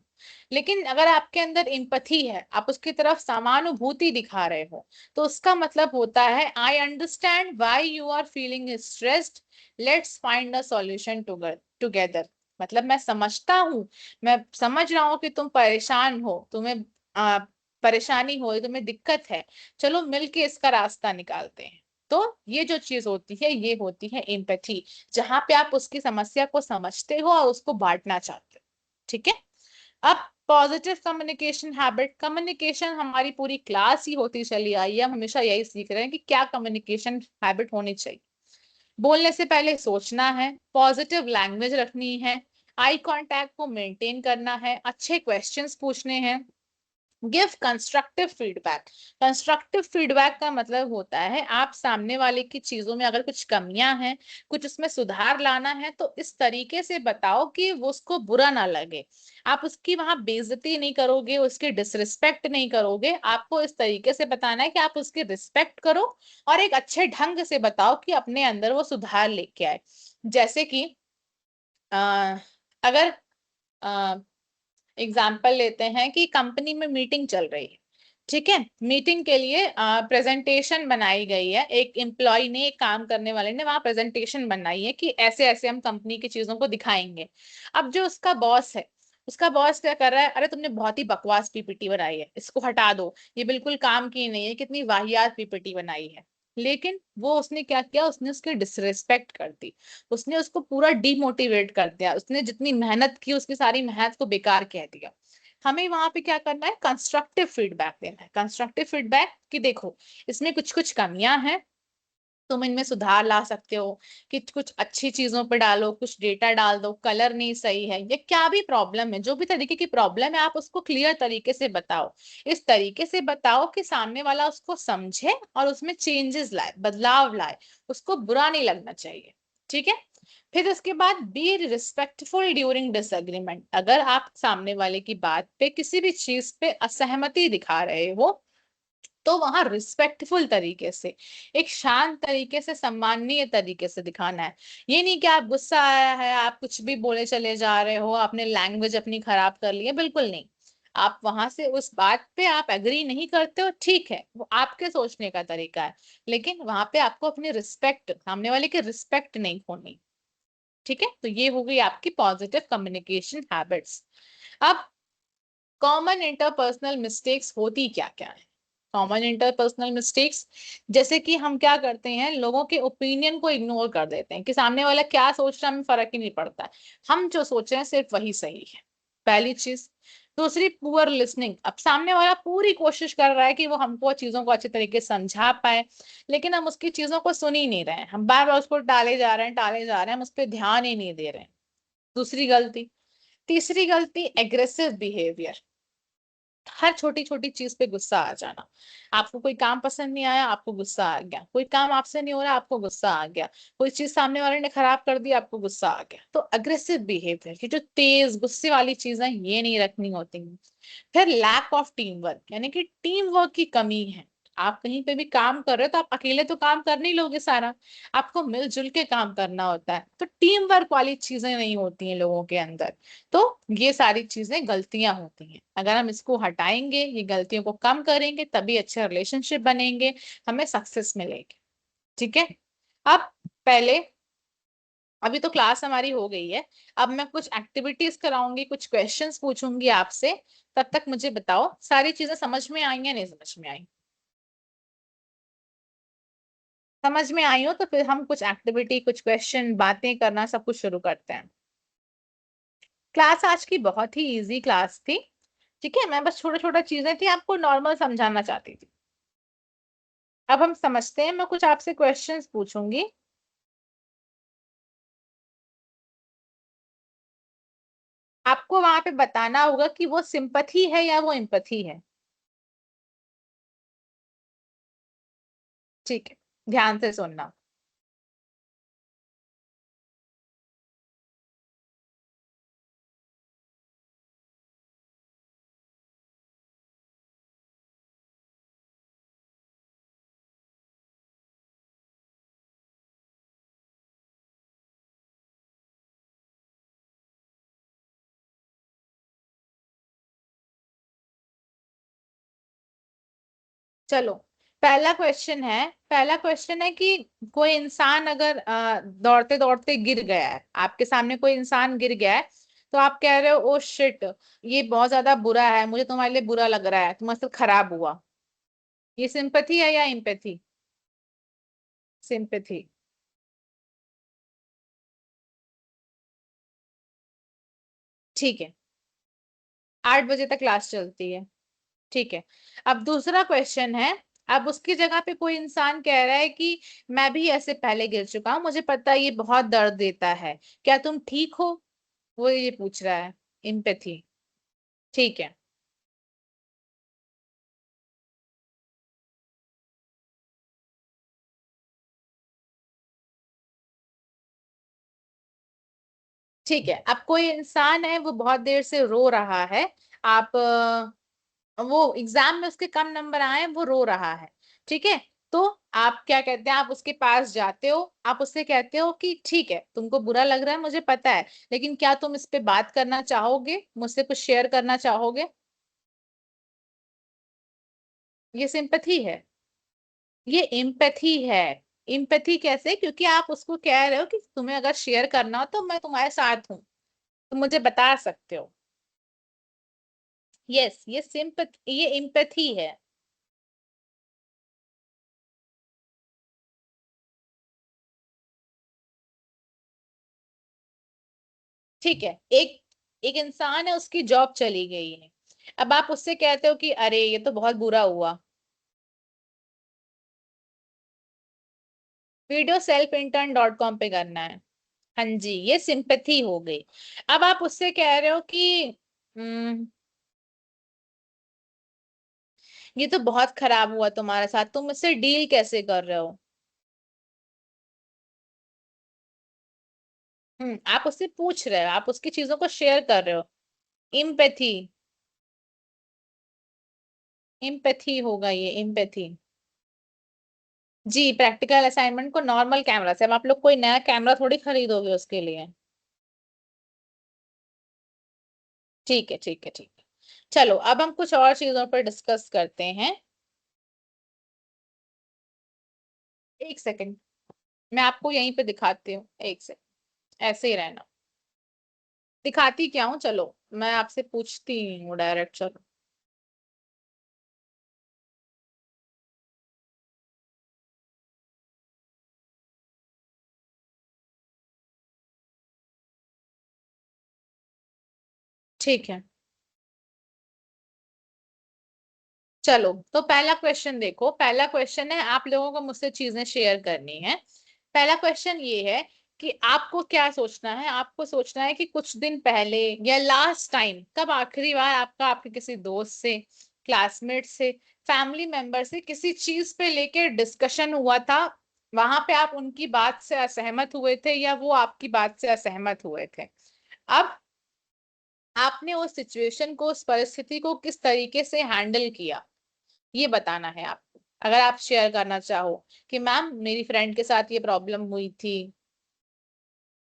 लेकिन अगर आपके अंदर इम्पथी है, आप उसकी तरफ समानुभूति दिखा रहे हो, तो उसका मतलब होता है I understand why you are feeling stressed, let's find a solution together. मतलब मैं समझता हूँ, मैं समझ रहा हूँ कि तुम परेशान हो, तुम्हें आ, परेशानी हो, तुम्हें दिक्कत है, चलो मिलके इसका रास्ता निकालते हैं। तो ये जो चीज होती है ये होती है एम्पैथी, जहां पे आप उसकी समस्या को समझते हो और उसको बांटना चाहते हो। ठीक है, अब पॉजिटिव कम्युनिकेशन हैबिट। कम्युनिकेशन हमारी पूरी क्लास ही होती चली आई है, हम हमेशा यही सीख रहे हैं कि क्या कम्युनिकेशन हैबिट होनी चाहिए। बोलने से पहले सोचना है, पॉजिटिव लैंग्वेज रखनी है, आई कांटेक्ट को मेंटेन करना है, अच्छे क्वेश्चंस पूछने हैं, give constructive feedback. Constructive feedback का मतलब होता है आप सामने वाले की चीजों में अगर कुछ कमियां हैं, कुछ उसमें सुधार लाना है, तो इस तरीके से बताओ कि वो उसको बुरा ना लगे। आप उसकी वहां बेइज्जती नहीं करोगे, उसकी डिसरिस्पेक्ट नहीं करोगे, आपको इस तरीके से बताना है कि आप उसकी रिस्पेक्ट करो और एक अच्छे ढंग से बताओ कि अपने अंदर वो सुधार लेके आए। जैसे कि अ, अगर एग्जाम्पल लेते हैं कि कंपनी में मीटिंग चल रही है। ठीक है, मीटिंग के लिए प्रेजेंटेशन बनाई गई है, एक एम्प्लॉय ने, एक काम करने वाले ने वहां प्रेजेंटेशन बनाई है कि ऐसे ऐसे हम कंपनी की चीजों को दिखाएंगे। अब जो उसका बॉस है, उसका बॉस क्या कर रहा है, अरे तुमने बहुत ही बकवास पीपीटी बनाई है, इसको हटा दो, ये बिल्कुल काम की नहीं है, कितनी वाहियात पीपीटी बनाई है। लेकिन वो उसने क्या किया, उसने उसकी डिसरिस्पेक्ट कर दी, उसने उसको पूरा डिमोटिवेट कर दिया, उसने जितनी मेहनत की उसकी सारी मेहनत को बेकार कह दिया। हमें वहां पे क्या करना है, कंस्ट्रक्टिव फीडबैक देना है। कंस्ट्रक्टिव फीडबैक कि देखो इसमें कुछ कुछ कमियां हैं, तुम इनमें सुधार ला सकते हो कि कुछ अच्छी चीजों पे डालो, कुछ डेटा डाल दो, कलर नहीं सही है, ये क्या भी प्रॉब्लम है, जो भी तरीके की प्रॉब्लम है आप उसको क्लियर तरीके से बताओ। इस तरीके से बताओ कि सामने वाला उसको समझे और उसमें चेंजेस लाए, बदलाव लाए, उसको बुरा नहीं लगना चाहिए। ठीक है। फिर उसके बाद बी रिस्पेक्टफुल ड्यूरिंग डिसएग्रीमेंट। अगर आप सामने वाले की बात पे किसी भी चीज पे असहमति दिखा रहे हो तो वहां रिस्पेक्टफुल तरीके से, एक शांत तरीके से, सम्माननीय तरीके से दिखाना है। ये नहीं कि आप गुस्सा आया है आप कुछ भी बोले चले जा रहे हो, आपने लैंग्वेज अपनी खराब कर ली है, बिल्कुल नहीं। आप वहां से उस बात पे आप एग्री नहीं करते हो, ठीक है, वो आपके सोचने का तरीका है, लेकिन वहां पे आपको अपनी रिस्पेक्ट, सामने वाले की रिस्पेक्ट नहीं खोनी। ठीक है। तो ये हो गई आपकी पॉजिटिव कम्युनिकेशन हैबिट्स। अब कॉमन इंटरपर्सनल मिस्टेक्स होती क्या क्या है? कॉमन इंटरपर्सनल मिस्टेक्स, जैसे कि हम क्या करते हैं, लोगों के ओपिनियन को इग्नोर कर देते हैं कि सामने वाला क्या सोच रहा है हमें फर्क ही नहीं पड़ता है, हम जो सोच रहे हैं सिर्फ वही सही है। पहली चीज। दूसरी, पुअर लिसनिंग। अब सामने वाला पूरी कोशिश कर रहा है कि वो हमको चीजों को अच्छे तरीके से समझा पाए, लेकिन हम उसकी चीजों को सुन ही नहीं रहे हैं, हम बार बार उसको टाले जा रहे हैं, टाले जा रहे हैं, हम उस पर ध्यान ही नहीं दे रहे हैं। दूसरी गलती। तीसरी गलती, एग्रेसिव बिहेवियर। हर छोटी छोटी चीज पे गुस्सा आ जाना। आपको कोई काम पसंद नहीं आया, आपको गुस्सा आ गया, कोई काम आपसे नहीं हो रहा, आपको गुस्सा आ गया, कोई चीज सामने वाले ने खराब कर दी, आपको गुस्सा आ गया। तो अग्रेसिव बिहेवियर की जो तेज गुस्से वाली चीजें, ये नहीं रखनी होती हैं। फिर लैक ऑफ टीम वर्क, यानी कि टीम वर्क की कमी है। आप कहीं पे भी काम कर रहे हो तो आप अकेले तो काम कर नहीं लोगे सारा, आपको मिलजुल के काम करना होता है, तो टीम वर्क वाली चीजें नहीं होती हैं लोगों के अंदर। तो ये सारी चीजें गलतियां होती हैं, अगर हम इसको हटाएंगे, ये गलतियों को कम करेंगे, तभी अच्छे रिलेशनशिप बनेंगे, हमें सक्सेस मिलेगी। ठीक है। अब पहले, अभी तो क्लास हमारी हो गई है, अब मैं कुछ एक्टिविटीज कराऊंगी, कुछ क्वेश्चंस पूछूंगी आपसे। तब तक मुझे बताओ सारी चीजें समझ में आई या नहीं समझ में आई? समझ में आई हो तो फिर हम कुछ एक्टिविटी, कुछ क्वेश्चन, बातें करना, सब कुछ शुरू करते हैं। क्लास आज की बहुत ही इजी क्लास थी। ठीक है, मैं बस छोटा छोटा चीजें थी आपको नॉर्मल समझाना चाहती थी। अब हम समझते हैं, मैं कुछ आपसे क्वेश्चंस पूछूंगी। आपको वहां पे बताना होगा कि वो सिंपथी है या वो एम्पथी है। ठीक है, ध्यान से सुनना। चलो, पहला क्वेश्चन है। पहला क्वेश्चन है कि कोई इंसान अगर दौड़ते दौड़ते गिर गया है, आपके सामने कोई इंसान गिर गया है, तो आप कह रहे हो ओ शिट, ये बहुत ज्यादा बुरा है, मुझे तुम्हारे लिए बुरा लग रहा है, तुम्हारे साथ खराब हुआ। ये सिंपैथी है या एम्पैथी? सिंपैथी। ठीक है, 8 बजे तक क्लास चलती है। ठीक है। अब दूसरा क्वेश्चन है। अब उसकी जगह पे कोई इंसान कह रहा है कि मैं भी ऐसे पहले गिर चुका हूं, मुझे पता है ये बहुत दर्द देता है, क्या तुम ठीक हो? वो ये पूछ रहा है। एम्पैथी। ठीक है। ठीक है, अब कोई इंसान है वो बहुत देर से रो रहा है, आप वो एग्जाम में उसके कम नंबर आए हैं, वो रो रहा है। ठीक है। तो आप क्या कहते हैं, आप उसके पास जाते हो, आप उससे कहते हो कि ठीक है तुमको बुरा लग रहा है मुझे पता है, लेकिन क्या तुम इस पे बात करना चाहोगे, मुझसे कुछ शेयर करना चाहोगे? ये सिंपैथी है? ये एम्पैथी है। एम्पैथी कैसे? क्योंकि आप उसको कह रहे हो कि तुम्हें अगर शेयर करना हो तो मैं तुम्हारे साथ हूँ, तुम मुझे बता सकते हो। यस, ये सिंपैथी, ये एम्पैथी है। ठीक है। एक एक इंसान है, उसकी जॉब चली गई है, अब आप उससे कहते हो कि अरे ये तो बहुत बुरा हुआ। videoselfintern.com पे करना है। हाँ जी, ये सिंपैथी हो गई। अब आप उससे कह रहे हो कि ये तो बहुत खराब हुआ तुम्हारे साथ, तुम इससे डील कैसे कर रहे हो? आप उससे पूछ रहे हो, आप उसकी चीजों को शेयर कर रहे हो। इम्पैथी, इम्पैथी होगा ये, इम्पैथी। जी, प्रैक्टिकल असाइनमेंट को नॉर्मल कैमरा से, अब आप लोग कोई नया कैमरा थोड़ी खरीदोगे उसके लिए। ठीक है, ठीक है, ठीक है। चलो अब हम कुछ और चीजों पर डिस्कस करते हैं। एक सेकंड, मैं आपको यहीं पे दिखाती हूँ, एक सेकंड, ऐसे ही रहना। दिखाती क्या हूँ, चलो मैं आपसे पूछती हूँ डायरेक्ट, चलो। ठीक है, चलो तो पहला क्वेश्चन देखो। पहला क्वेश्चन है, आप लोगों को मुझसे चीजें शेयर करनी है। पहला क्वेश्चन ये है कि आपको क्या सोचना है। आपको सोचना है कि कुछ दिन पहले या लास्ट टाइम, कब आखिरी बार आपका आपके किसी दोस्त से, क्लासमेट से, फैमिली मेंबर से किसी चीज पे लेके डिस्कशन हुआ था, वहां पे आप उनकी बात से असहमत हुए थे या वो आपकी बात से असहमत हुए थे। अब आपने उस सिचुएशन को, उस परिस्थिति को किस तरीके से हैंडल किया, ये बताना है आपको। अगर आप शेयर करना चाहो कि मैम मेरी फ्रेंड के साथ ये प्रॉब्लम हुई थी,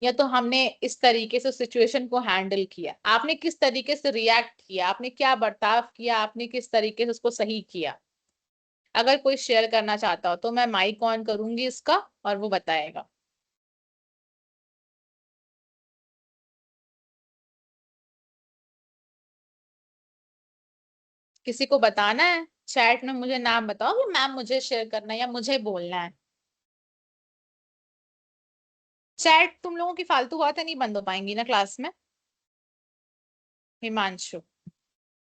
या तो हमने इस तरीके से सिचुएशन को हैंडल किया, आपने किस तरीके से रिएक्ट किया, आपने क्या बर्ताव किया, आपने किस तरीके से उसको सही किया। अगर कोई शेयर करना चाहता हो तो मैं माइक ऑन करूंगी इसका और वो बताएगा। किसी को बताना है चैट में, मुझे नाम बताओ कि मैम मुझे शेयर करना है या मुझे बोलना है। चैट, तुम लोगों की फालतू बातें नहीं बंद हो पाएंगी ना क्लास में। हिमांशु,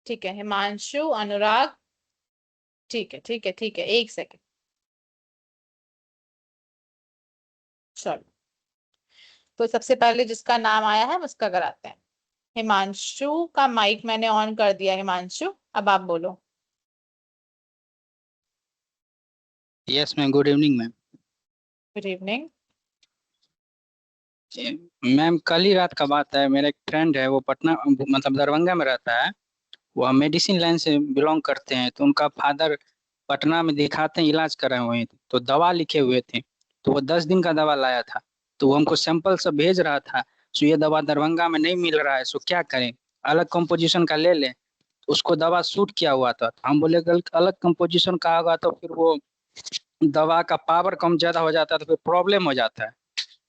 ठीक है, हिमांशु, अनुराग, ठीक है, ठीक है, ठीक है, एक सेकंड। चलो, तो सबसे पहले जिसका नाम आया है उसका कराते हैं। हिमांशु का माइक मैंने ऑन कर दिया। हिमांशु, अब आप बोलो। Yes ma'am, good evening ma'am. Good evening. Ma'am कल ही रात का बात है, मेरा एक फ्रेंड है, वो पटना मतलब दरभंगा में रहता है। वो मेडिसिन लाइन से बिलोंग करते हैं, तो उनका फादर पटना में दिखाते हैं, इलाज कराए हुए थे, तो दवा लिखे हुए थे। तो वो 10 दिन का दवा लाया था, तो वो हमको सैंपल सब भेज रहा था। सो ये दवा दरभंगा में नहीं मिल रहा है, सो क्या करें, अलग कंपोजिशन का ले लें। उसको दवा सूट किया हुआ था, तो हम बोले कि अलग कंपोजिशन का होगा तो फिर वो दवा का पावर कम ज्यादा हो जाता है, तो फिर प्रॉब्लम हो जाता है।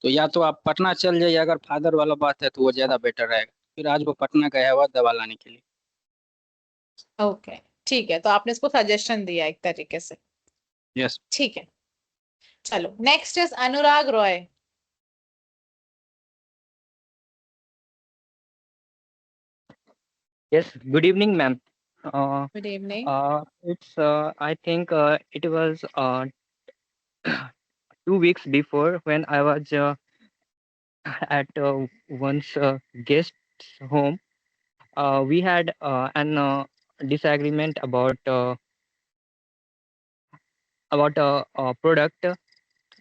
तो या तो आप पटना चल जाइए, अगर फादर वाला बात है तो वो ज्यादा बेटर रहेगा। फिर आज वो पटना गया हुआ दवा लाने के लिए। ओके, ठीक है, तो आपने इसको सजेशन दिया एक तरीके से। यस। ठीक है, चलो next is Anurag Roy. Yes, good evening, ma'am. Uh, good evening. I think it was 2 weeks before when I was at one's guest's home. We had an disagreement about a product.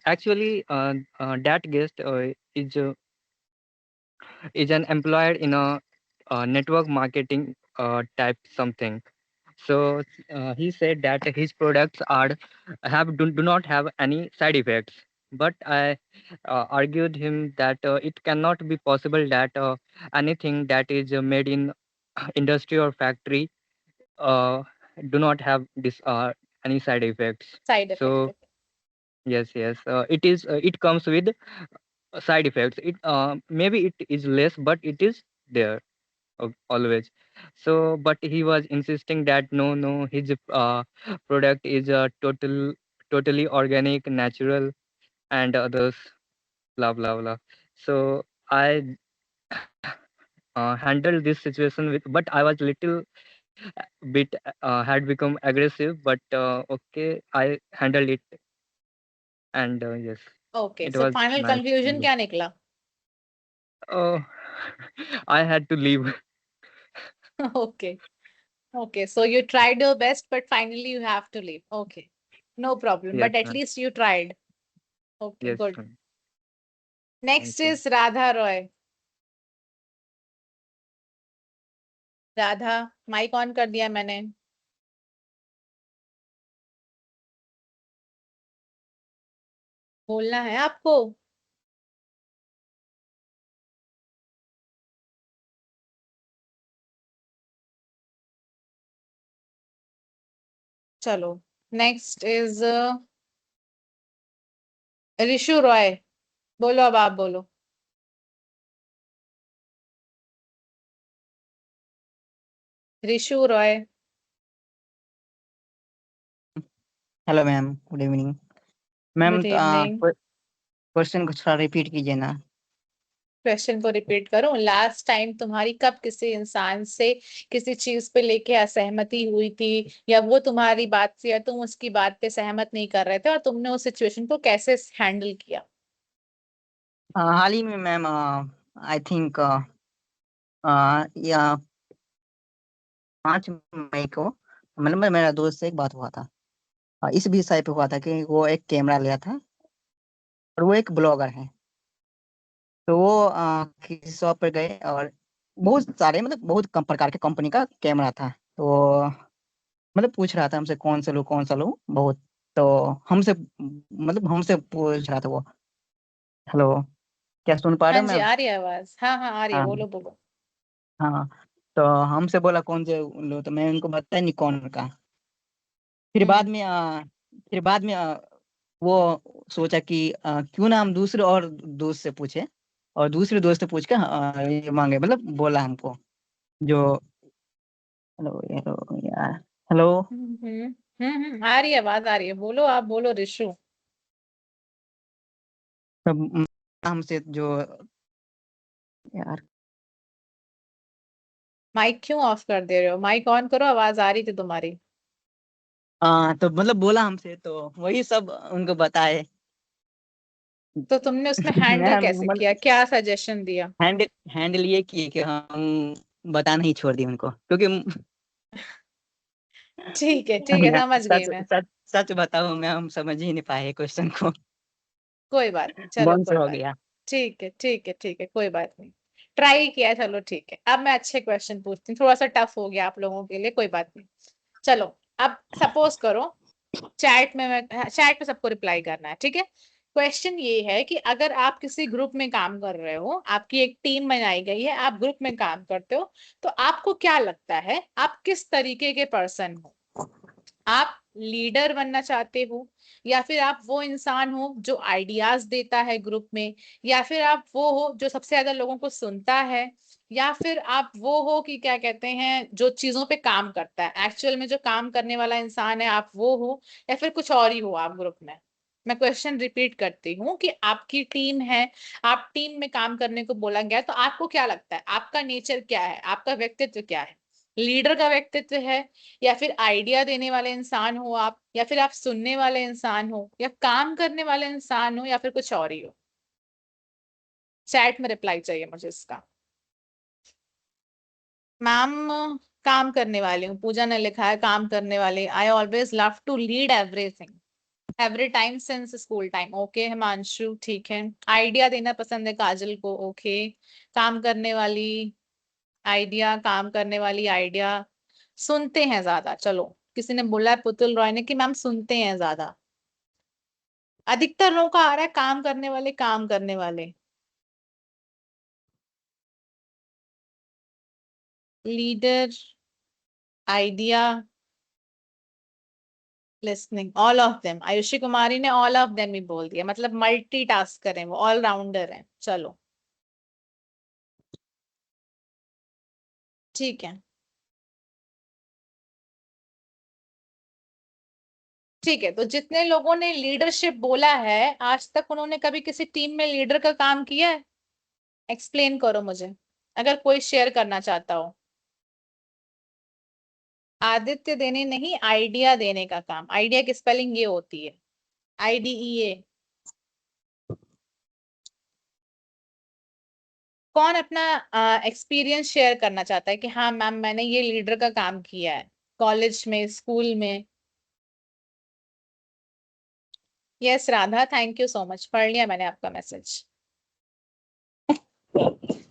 Actually, that guest is an employee in a network marketing type something. So he said that his products do not have any side effects. But I argued him that it cannot be possible that anything that is made in industry or factory uh, do not have this any side effects. Side So effect. yes, it comes with side effects. It maybe it is less, but it is there always. So but he was insisting that no, his product is totally organic, natural, and others, blah blah blah. So I handled this situation with, but I was little bit had become aggressive, but okay, I handled it. And yes. Okay, It so was final nice. Conclusion क्या निकला? Oh, I had to leave. Okay, okay, so you tried your best but finally you have to leave. Okay, no problem, Yes, but at ma'am. least you tried. Okay, Yes, good. ma'am. Next Thank you. is Radha Roy. Radha, mic on कर दिया मैंने। बोलना है आपको? चलो, next is Rishu Roy. बोलो, अब आप बोलो। Rishu Roy. Hello ma'am, good evening ma'am. Good evening. Question को थोड़ा रिपीट कीजिए ना। क्वेश्चन को रिपीट करूं? लास्ट टाइम तुम्हारी कब किसी इंसान से किसी चीज पे लेके असहमति हुई थी, या वो तुम्हारी बात से या तुम उसकी बात पे सहमत नहीं कर रहे थे, और तुमने उस सिचुएशन को कैसे हैंडल किया? हाल ही में मैम, आई थिंक या 5 मई को मतलब मेरा दोस्त से एक बात हुआ था। इस विषय पे हुआ था कि वो एक कैमरा लिया था और वो एक ब्लॉगर है। तो वो किसी शॉप पर गए और बहुत सारे मतलब बहुत कम प्रकार के कंपनी का कैमरा था। तो मतलब पूछ रहा था हमसे कौन सा लूं बहुत। तो हमसे मतलब हमसे पूछ रहा था वो। हेलो, क्या सुन पा रहे हाँ हो जी, मैम? आ रही है आवाज। हाँ हाँ, आ रही है, हाँ बोलो बोलो। हाँ। तो हमसे बोला कौन से लो, तो मैं उनको बताया निकॉन का। फिर बाद हम्म। में वो सोचा कि क्यों ना हम दूसरे और दोस्त से पूछे, और दूसरे दोस्त से पूछ के ये मांगे, मतलब बोला हमको जो। हेलो हेलो यार, हेलो। आ रही है आवाज, आ रही है, बोलो, आप बोलो ऋषु। तब हमसे जो यार, माइक क्यों ऑफ कर दे रहे हो? माइक ऑन करो, आवाज आ रही थी तुम्हारी। तो मतलब बोला हमसे, तो वही सब उनको बताए। तो तुमने उसमें हैंडल मैम कैसे मतलब किया, क्या सजेशन दिया? हैंडल हैंडल ये किए कि हम बताना ही छोड़ दिए उनको, क्योंकि ठीक है, ठीक है, यार, समझ गई सच मैं। सच सच बताओ मैं, हम समझ ही नहीं पाए क्वेश्चन को। कोई बात नहीं, चलो बंद से कोई हो बात। गया। ठीक है, ठीक है, ठीक है, कोई बात नहीं। ट्राई किया, चलो ठीक है। अब मैं अच्छे क्वेश्चन पूछती हूँ, थोड़ा सा टफ हो गया आप लोगों के लिए, कोई बात नहीं। चलो, अब सपोज करो, चैट में सबको रिप्लाई करना है, ठीक है? क्वेश्चन ये है कि अगर आप किसी ग्रुप में काम कर रहे हो, आपकी एक टीम बनाई गई है, आप ग्रुप में काम करते हो, तो आपको क्या लगता है आप किस तरीके के पर्सन हो? आप लीडर बनना चाहते हो, या फिर आप वो इंसान हो जो आइडियाज देता है ग्रुप में, या फिर आप वो हो जो सबसे ज्यादा लोगों को सुनता है, या फिर आप वो हो कि क्या कहते हैं, जो चीजों पे काम करता है, एक्चुअल में जो काम करने वाला इंसान है, आप वो हो, या फिर कुछ और ही हो आप ग्रुप में? मैं क्वेश्चन रिपीट करती हूँ कि आपकी टीम है, आप टीम में काम करने को बोला गया, तो आपको क्या लगता है आपका नेचर क्या है, आपका व्यक्तित्व क्या है? लीडर का व्यक्तित्व है, या फिर आइडिया देने वाले इंसान हो आप, या फिर आप सुनने वाले इंसान हो, या काम करने वाले इंसान हो, या फिर कुछ और ही हो? चैट में रिप्लाई चाहिए मुझे इसका। मैम, काम करने वाली हूँ, पूजा ने लिखा है काम करने वाली। I always love to lead everything, every time since school time. Okay Himanshu, ठीक है। आइडिया देना पसंद है काजल को, ओके। काम करने वाली, आइडिया, काम करने वाली, आइडिया। सुनते हैं ज्यादा, चलो। किसी ने बोला है पुतुल रॉय ने कि मैम सुनते हैं ज्यादा। अधिकतर लोगों का आ रहा है काम करने वाले, काम करने वाले। Leader, idea, listening, all of them. Ayushi Kumari ने ऑल ऑफ देम ही बोल दिया, मतलब मल्टी टास्क करें, वो ऑलराउंडर है। चलो ठीक है, ठीक है। तो जितने लोगों ने लीडरशिप बोला है आज तक, उन्होंने कभी किसी टीम में लीडर का काम किया है? एक्सप्लेन करो मुझे, अगर कोई शेयर करना चाहता हो। आदित्य देने नहीं, आइडिया देने का काम। आइडिया की स्पेलिंग ये होती है, IDEA। कौन अपना एक्सपीरियंस शेयर करना चाहता है कि हाँ मैम मैंने ये लीडर का काम किया है कॉलेज में, स्कूल में? Yes Radha, thank you so much, पढ़ लिया मैंने आपका मैसेज।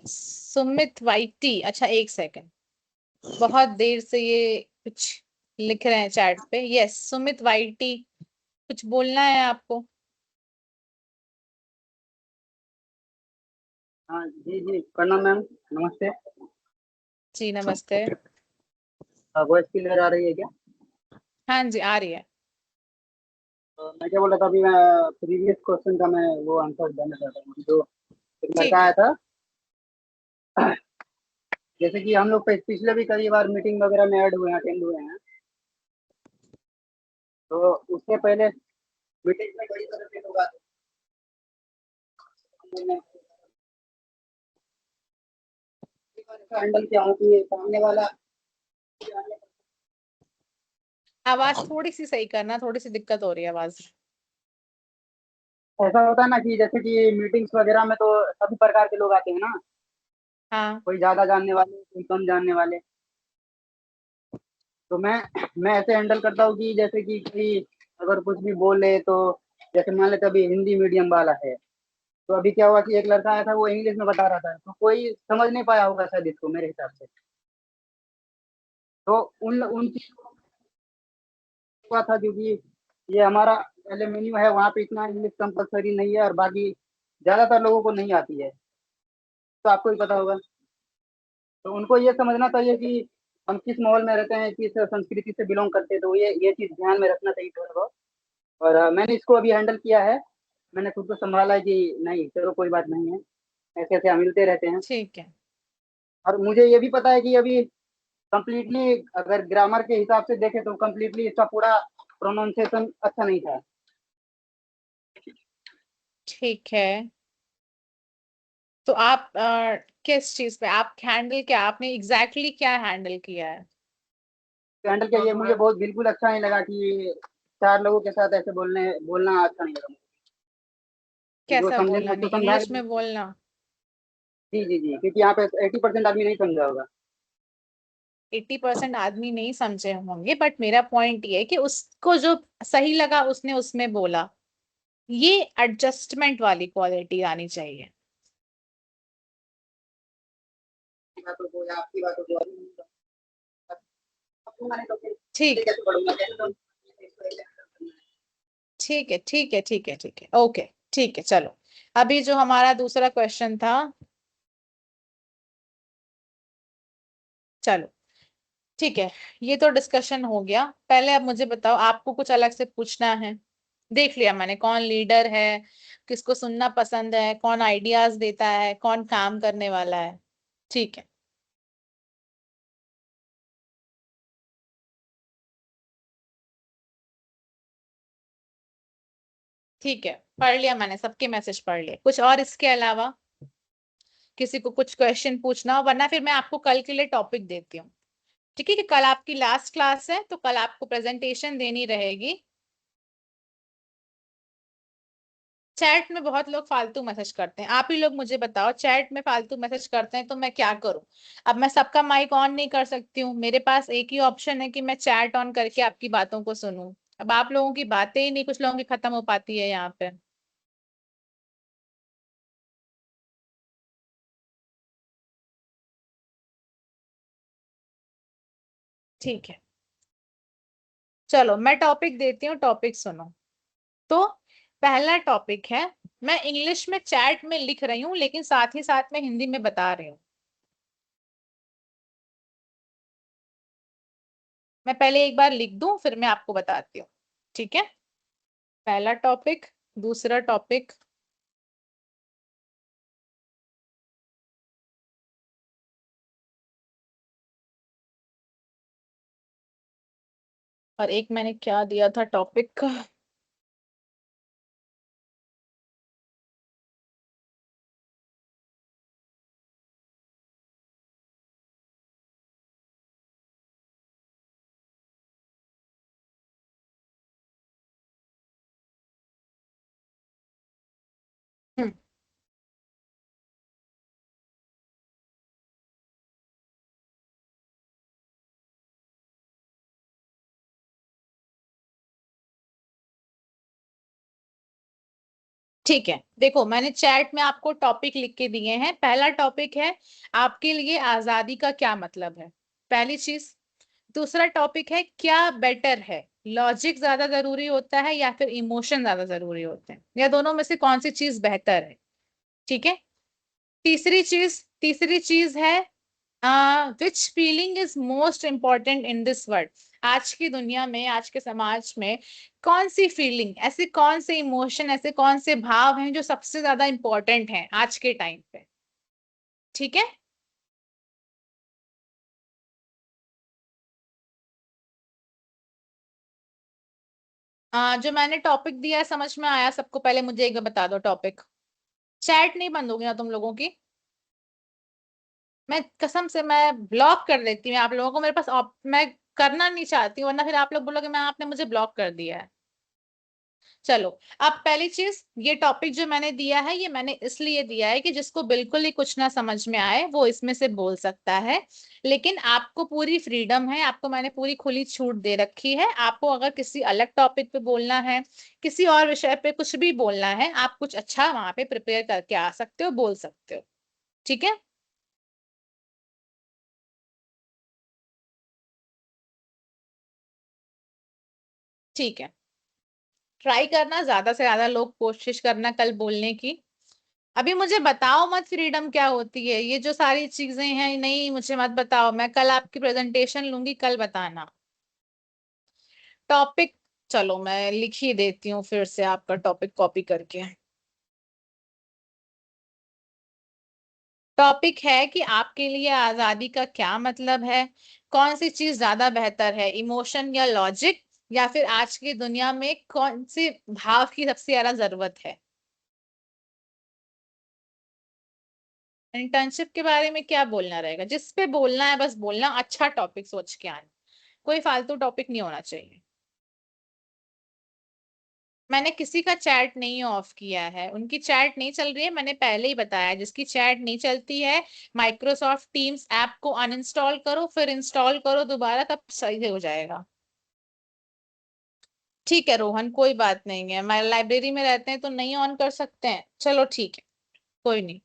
सुमित वाइटी, अच्छा एक सेकंड, बहुत देर से ये कुछ लिख रहे हैं चैट पे। यस सुमित वाइटी, कुछ बोलना है आपको? हाँ जी जी, प्रणाम मैम, नमस्ते। जी नमस्ते। वॉइस क्लियर आ रही है क्या? हाँ जी आ रही है। तो मैं क्या बोल रहा था, अभी मैं प्रीवियस क्वेश्चन का मैं वो आंसर देना चाहता हूँ। जो एक लड़का ठीक आया है। था, जैसे कि हम लोग पिछले भी कई बार मीटिंग वगैरह में ऐड हुए हैं, अटेंड हुए हैं। तो उससे पहले मीटिंग में कई तरह के लोग आते हैं, हैंडल किया हूँ कि सामने वाला आवाज थोड़ी सी सही करना, थोड़ी सी दिक्कत हो रही है आवाज। ऐसा होता है ना कि जैसे कि मीटिंग्स वगैरह में तो सभी प्रकार के लोग आते हैं ना, हाँ कोई ज्यादा जानने वाले, कोई कम जानने वाले। तो मैं ऐसे हैंडल करता हूँ कि जैसे कि कोई अगर कुछ भी बोले तो, जैसे मान लेते अभी हिंदी मीडियम वाला है, तो अभी क्या हुआ कि एक लड़का आया था, वो इंग्लिश में बता रहा था, तो कोई समझ नहीं पाया होगा शायद इसको, मेरे हिसाब से। तो उन चीजों को हुआ था, क्योंकि ये हमारा पहले मेन्यू है, वहाँ पे इतना इंग्लिश कंपलसरी नहीं है, और बाकी ज्यादातर लोगों को नहीं आती है, तो आपको ही पता होगा। तो उनको ये समझना चाहिए कि हम किस माहौल में रहते हैं, किस संस्कृति से बिलोंग करते हैं, तो ये चीज ध्यान में रखना चाहिए थोड़ा बहुत। और मैंने इसको अभी हैंडल किया है, मैंने खुद को संभाला है कि नहीं चलो कोई बात नहीं है, ऐसे ऐसे हम मिलते रहते हैं। ठीक है। और मुझे ये भी पता है कि अभी कंप्लीटली अगर ग्रामर के हिसाब से देखें तो कंप्लीटली इसका पूरा प्रोनाउंसिएशन अच्छा नहीं था। ठीक है, तो आप किस चीज पे आप हैंडल, क्या आपने एग्जैक्टली exactly क्या हैंडल किया है? तो हैंडल किया, ये मुझे बहुत बिल्कुल अच्छा नहीं लगा कि चार लोगों के साथ ऐसे बोलना अच्छा नहीं लगा मुझे। कि जो कैसा समझेंगे बोलना, उसको नहीं समझा इंग्लिश में बोलना? जी जी जी, क्योंकि यहाँ पे 80% आदमी नहीं समझा होगा। 80% आदमी नहीं समझे होंगे, बट मेरा पॉइंट ये है कि उसको जो सही लगा उसने उसमें बोला। ये एडजस्टमेंट वाली क्वालिटी आनी चाहिए। आपकी बात हो या आपकी बात हो, तो मैंने तो फिर ठीक कैसे पढ़ूंगा, कैसे तो ठीक है ठीक है ठीक है ठीक है, ओके ठीक है चलो। अभी जो हमारा दूसरा क्वेश्चन था, चलो ठीक है, ये तो डिस्कशन हो गया। पहले अब मुझे बताओ, आपको कुछ अलग से पूछना है? देख लिया मैंने कौन लीडर है, किसको सुनना पसंद है, कौन आइडियाज देता है, कौन काम करने वाला है। ठीक है। ठीक है, पढ़ लिया मैंने, सबके मैसेज पढ़ लिए। कुछ और इसके अलावा किसी को कुछ क्वेश्चन पूछना हो, वरना फिर मैं आपको कल के लिए टॉपिक देती हूँ। ठीक है कि कल आपकी लास्ट क्लास है, तो कल आपको प्रेजेंटेशन देनी रहेगी। चैट में बहुत लोग फालतू मैसेज करते हैं, आप ही लोग मुझे बताओ, चैट में फालतू मैसेज करते हैं तो मैं क्या करूं? अब मैं सबका माइक ऑन नहीं कर सकती हूँ, मेरे पास एक ही ऑप्शन है कि मैं चैट ऑन करके आपकी बातों को सुनूं। अब आप लोगों की बातें ही नहीं कुछ लोगों की खत्म हो पाती है यहाँ पे। ठीक है, चलो मैं टॉपिक देती हूँ, टॉपिक सुनो। तो पहला टॉपिक है, मैं इंग्लिश में चैट में लिख रही हूँ लेकिन साथ ही साथ में हिंदी में बता रही हूँ। मैं पहले एक बार लिख दूं फिर मैं आपको बताती हूँ। ठीक है, पहला टॉपिक, दूसरा टॉपिक, और एक मैंने क्या दिया था टॉपिक। हम्म, ठीक है, देखो मैंने चैट में आपको टॉपिक लिख के दिए हैं। पहला टॉपिक है आपके लिए आजादी का क्या मतलब है, पहली चीज। दूसरा टॉपिक है क्या बेटर है, लॉजिक ज्यादा जरूरी होता है या फिर इमोशन ज्यादा जरूरी होते हैं, या दोनों में से कौन सी चीज बेहतर है। ठीक है। तीसरी चीज है which feeling is most important in this world. आज की दुनिया में, आज के समाज में कौन सी फीलिंग, ऐसे कौन से इमोशन, ऐसे कौन से भाव हैं जो सबसे ज्यादा इंपॉर्टेंट हैं आज के टाइम पे। ठीक है। जो मैंने टॉपिक दिया है समझ में आया सबको? पहले मुझे एक बार बता दो टॉपिक। चैट नहीं बंद होगी ना तुम लोगों की? मैं कसम से मैं ब्लॉक कर देती हूँ आप लोगों को। मेरे पास मैं करना नहीं चाहती हूँ, वरना फिर आप लोग बोलोगे मैं, आपने मुझे ब्लॉक कर दिया है। चलो, अब पहली चीज, ये टॉपिक जो मैंने दिया है ये मैंने इसलिए दिया है कि जिसको बिल्कुल ही कुछ ना समझ में आए वो इसमें से बोल सकता है। लेकिन आपको पूरी फ्रीडम है, आपको मैंने पूरी खुली छूट दे रखी है। आपको अगर किसी अलग टॉपिक पे बोलना है, किसी और विषय पे कुछ भी बोलना है, आप कुछ अच्छा वहां पे प्रिपेयर करके आ सकते हो, बोल सकते हो। ठीक है। ठीक है, ट्राई करना, ज्यादा से ज्यादा लोग कोशिश करना कल बोलने की। अभी मुझे बताओ मत फ्रीडम क्या होती है, ये जो सारी चीजें हैं, नहीं मुझे मत बताओ। मैं कल आपकी प्रेजेंटेशन लूंगी, कल बताना टॉपिक। चलो मैं लिख ही देती हूँ फिर से आपका टॉपिक कॉपी करके। टॉपिक है कि आपके लिए आजादी का क्या मतलब है, कौन सी चीज ज्यादा बेहतर है, इमोशन या लॉजिक, या फिर आज की दुनिया में कौन सी भाव की सबसे ज्यादा जरूरत है। इंटर्नशिप के बारे में क्या बोलना रहेगा, जिस पे बोलना है बस बोलना, अच्छा टॉपिक सोच के आना, कोई फालतू टॉपिक नहीं होना चाहिए। मैंने किसी का चैट नहीं ऑफ किया है, उनकी चैट नहीं चल रही है, मैंने पहले ही बताया। जिसकी चैट नहीं चलती है, माइक्रोसॉफ्ट टीम्स ऐप को अनइंस्टॉल करो, फिर इंस्टॉल करो दोबारा, तब सही हो जाएगा। ठीक है रोहन, कोई बात नहीं है, हमारे लाइब्रेरी में रहते हैं तो नहीं ऑन कर सकते हैं, चलो ठीक है, कोई नहीं।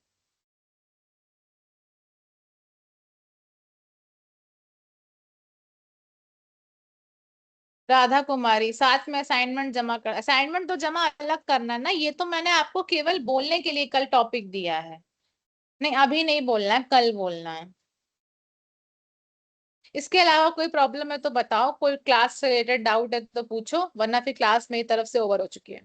राधा कुमारी, साथ में असाइनमेंट जमा कर, असाइनमेंट तो जमा अलग करना ना, ये तो मैंने आपको केवल बोलने के लिए कल टॉपिक दिया है। नहीं अभी नहीं बोलना है, कल बोलना है। इसके अलावा कोई प्रॉब्लम है तो बताओ, कोई क्लास से रिलेटेड डाउट है तो पूछो, वरना फिर क्लास मेरी तरफ से ओवर हो चुकी है।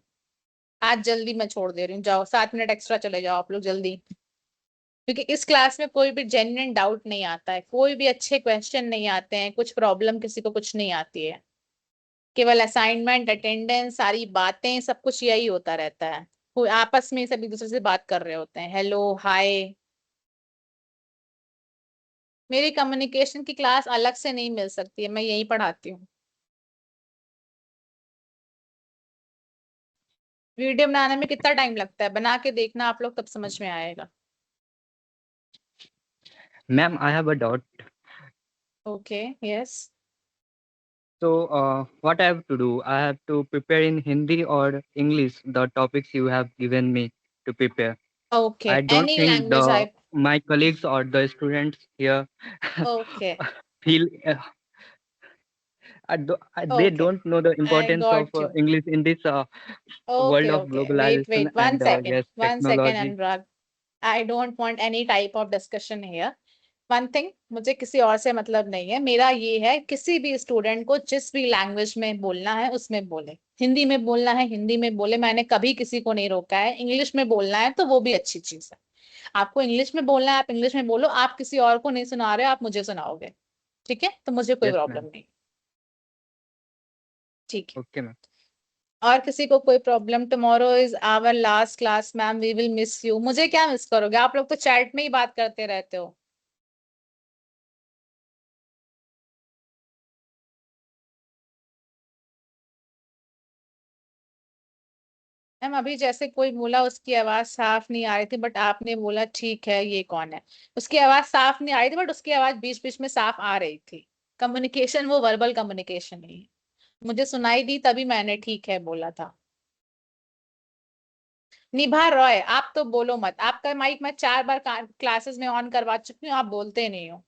आज जल्दी मैं छोड़ दे रही हूँ, जाओ 7 मिनट एक्स्ट्रा चले जाओ आप लोग जल्दी। क्योंकि इस क्लास में कोई भी जेन्युइन डाउट नहीं आता है, कोई भी अच्छे क्वेश्चन नहीं आते हैं, कुछ प्रॉब्लम किसी को कुछ नहीं आती है। केवल असाइनमेंट, अटेंडेंस, सारी बातें, सब कुछ यही होता रहता है। कोई आपस में सब एक दूसरे से बात कर रहे होते हैं, हेलो हाय। मेरी कम्युनिकेशन की क्लास अलग से नहीं मिल सकती है, मैं यही पढ़ाती हूँ। वीडियो बनाने में कितना टाइम लगता है, बना के देखना आप लोग, तब समझ में आएगा। Ma'am, I have a doubt. Okay yes. So, what I have to do? I have to prepare in Hindi or English the topics you have given me to prepare. Okay, I don't any think language I. my colleagues or the students here okay feel they okay, don't know the I importance of got you. English in this world okay of okay, wait globalization wait one and second, yes, one second technology. Anurag. I don't want any type of discussion here. One thing, मुझे किसी और से मतलब नहीं है, मेरा ये है किसी भी स्टूडेंट को जिस भी लैंग्वेज में बोलना है उसमें बोले। हिंदी में बोलना है हिंदी में बोले, मैंने कभी किसी को नहीं रोका है। इंग्लिश में बोलना है तो वो भी अच्छी चीज है, आपको इंग्लिश में बोलना है आप इंग्लिश में बोलो, आप किसी और को नहीं सुना रहे हो, आप मुझे सुनाओगे। ठीक है, तो मुझे कोई Yes, प्रॉब्लम ma'am. नहीं। ठीक है। Okay, ma'am. और किसी को कोई problem? Tomorrow is our last class ma'am, we will miss you. मुझे क्या मिस करोगे, आप लोग तो चैट में ही बात करते रहते हो। मैम अभी जैसे कोई बोला उसकी आवाज साफ नहीं आ रही थी, बट आपने बोला ठीक है ये कौन है, उसकी आवाज साफ नहीं आ रही थी बट उसकी आवाज बीच बीच में साफ आ रही थी। कम्युनिकेशन वो वर्बल कम्युनिकेशन ही है, मुझे सुनाई दी तभी मैंने ठीक है बोला था। निभा रॉय, आप तो बोलो मत, आपका माइक मैं 4 बार क्लासेस में ऑन करवा चुकी हूँ, आप बोलते नहीं हो।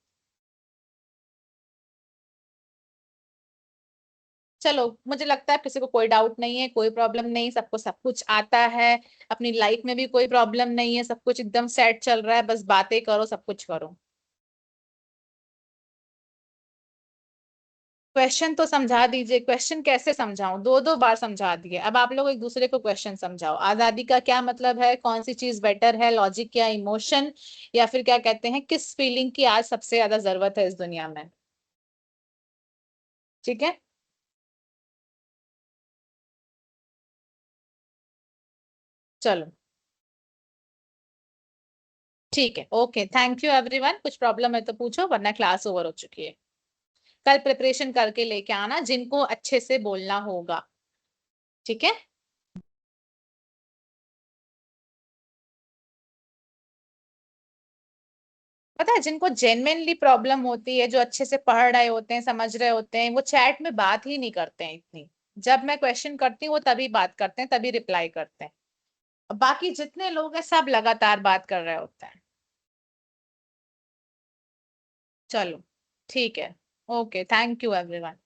चलो, मुझे लगता है किसी को कोई डाउट नहीं है, कोई प्रॉब्लम नहीं, सबको सब कुछ आता है, अपनी लाइफ में भी कोई प्रॉब्लम नहीं है, सब कुछ एकदम सेट चल रहा है, बस बातें करो, सब कुछ करो। क्वेश्चन तो समझा दीजिए, क्वेश्चन कैसे समझाऊं, 2-2 बार समझा दिए, अब आप लोग एक दूसरे को क्वेश्चन समझाओ। आजादी का क्या मतलब है, कौन सी चीज बेटर है, लॉजिक या इमोशन, या फिर क्या कहते हैं, किस फीलिंग की आज सबसे ज्यादा जरूरत है इस दुनिया में। ठीक है, चलो ठीक है, ओके, थैंक यू एवरीवन। कुछ प्रॉब्लम है तो पूछो, वरना क्लास ओवर हो चुकी है। कल प्रिपरेशन करके लेके आना, जिनको अच्छे से बोलना होगा, ठीक है। पता है, जिनको जेन्युइनली प्रॉब्लम होती है, जो अच्छे से पढ़ रहे होते हैं, समझ रहे होते हैं, वो चैट में बात ही नहीं करते हैं इतनी। जब मैं क्वेश्चन करती हूँ वो तभी बात करते हैं, तभी रिप्लाई करते हैं। बाकी जितने लोग हैं सब लगातार बात कर रहे होते हैं। चलो ठीक है, ओके, थैंक यू एवरीवन।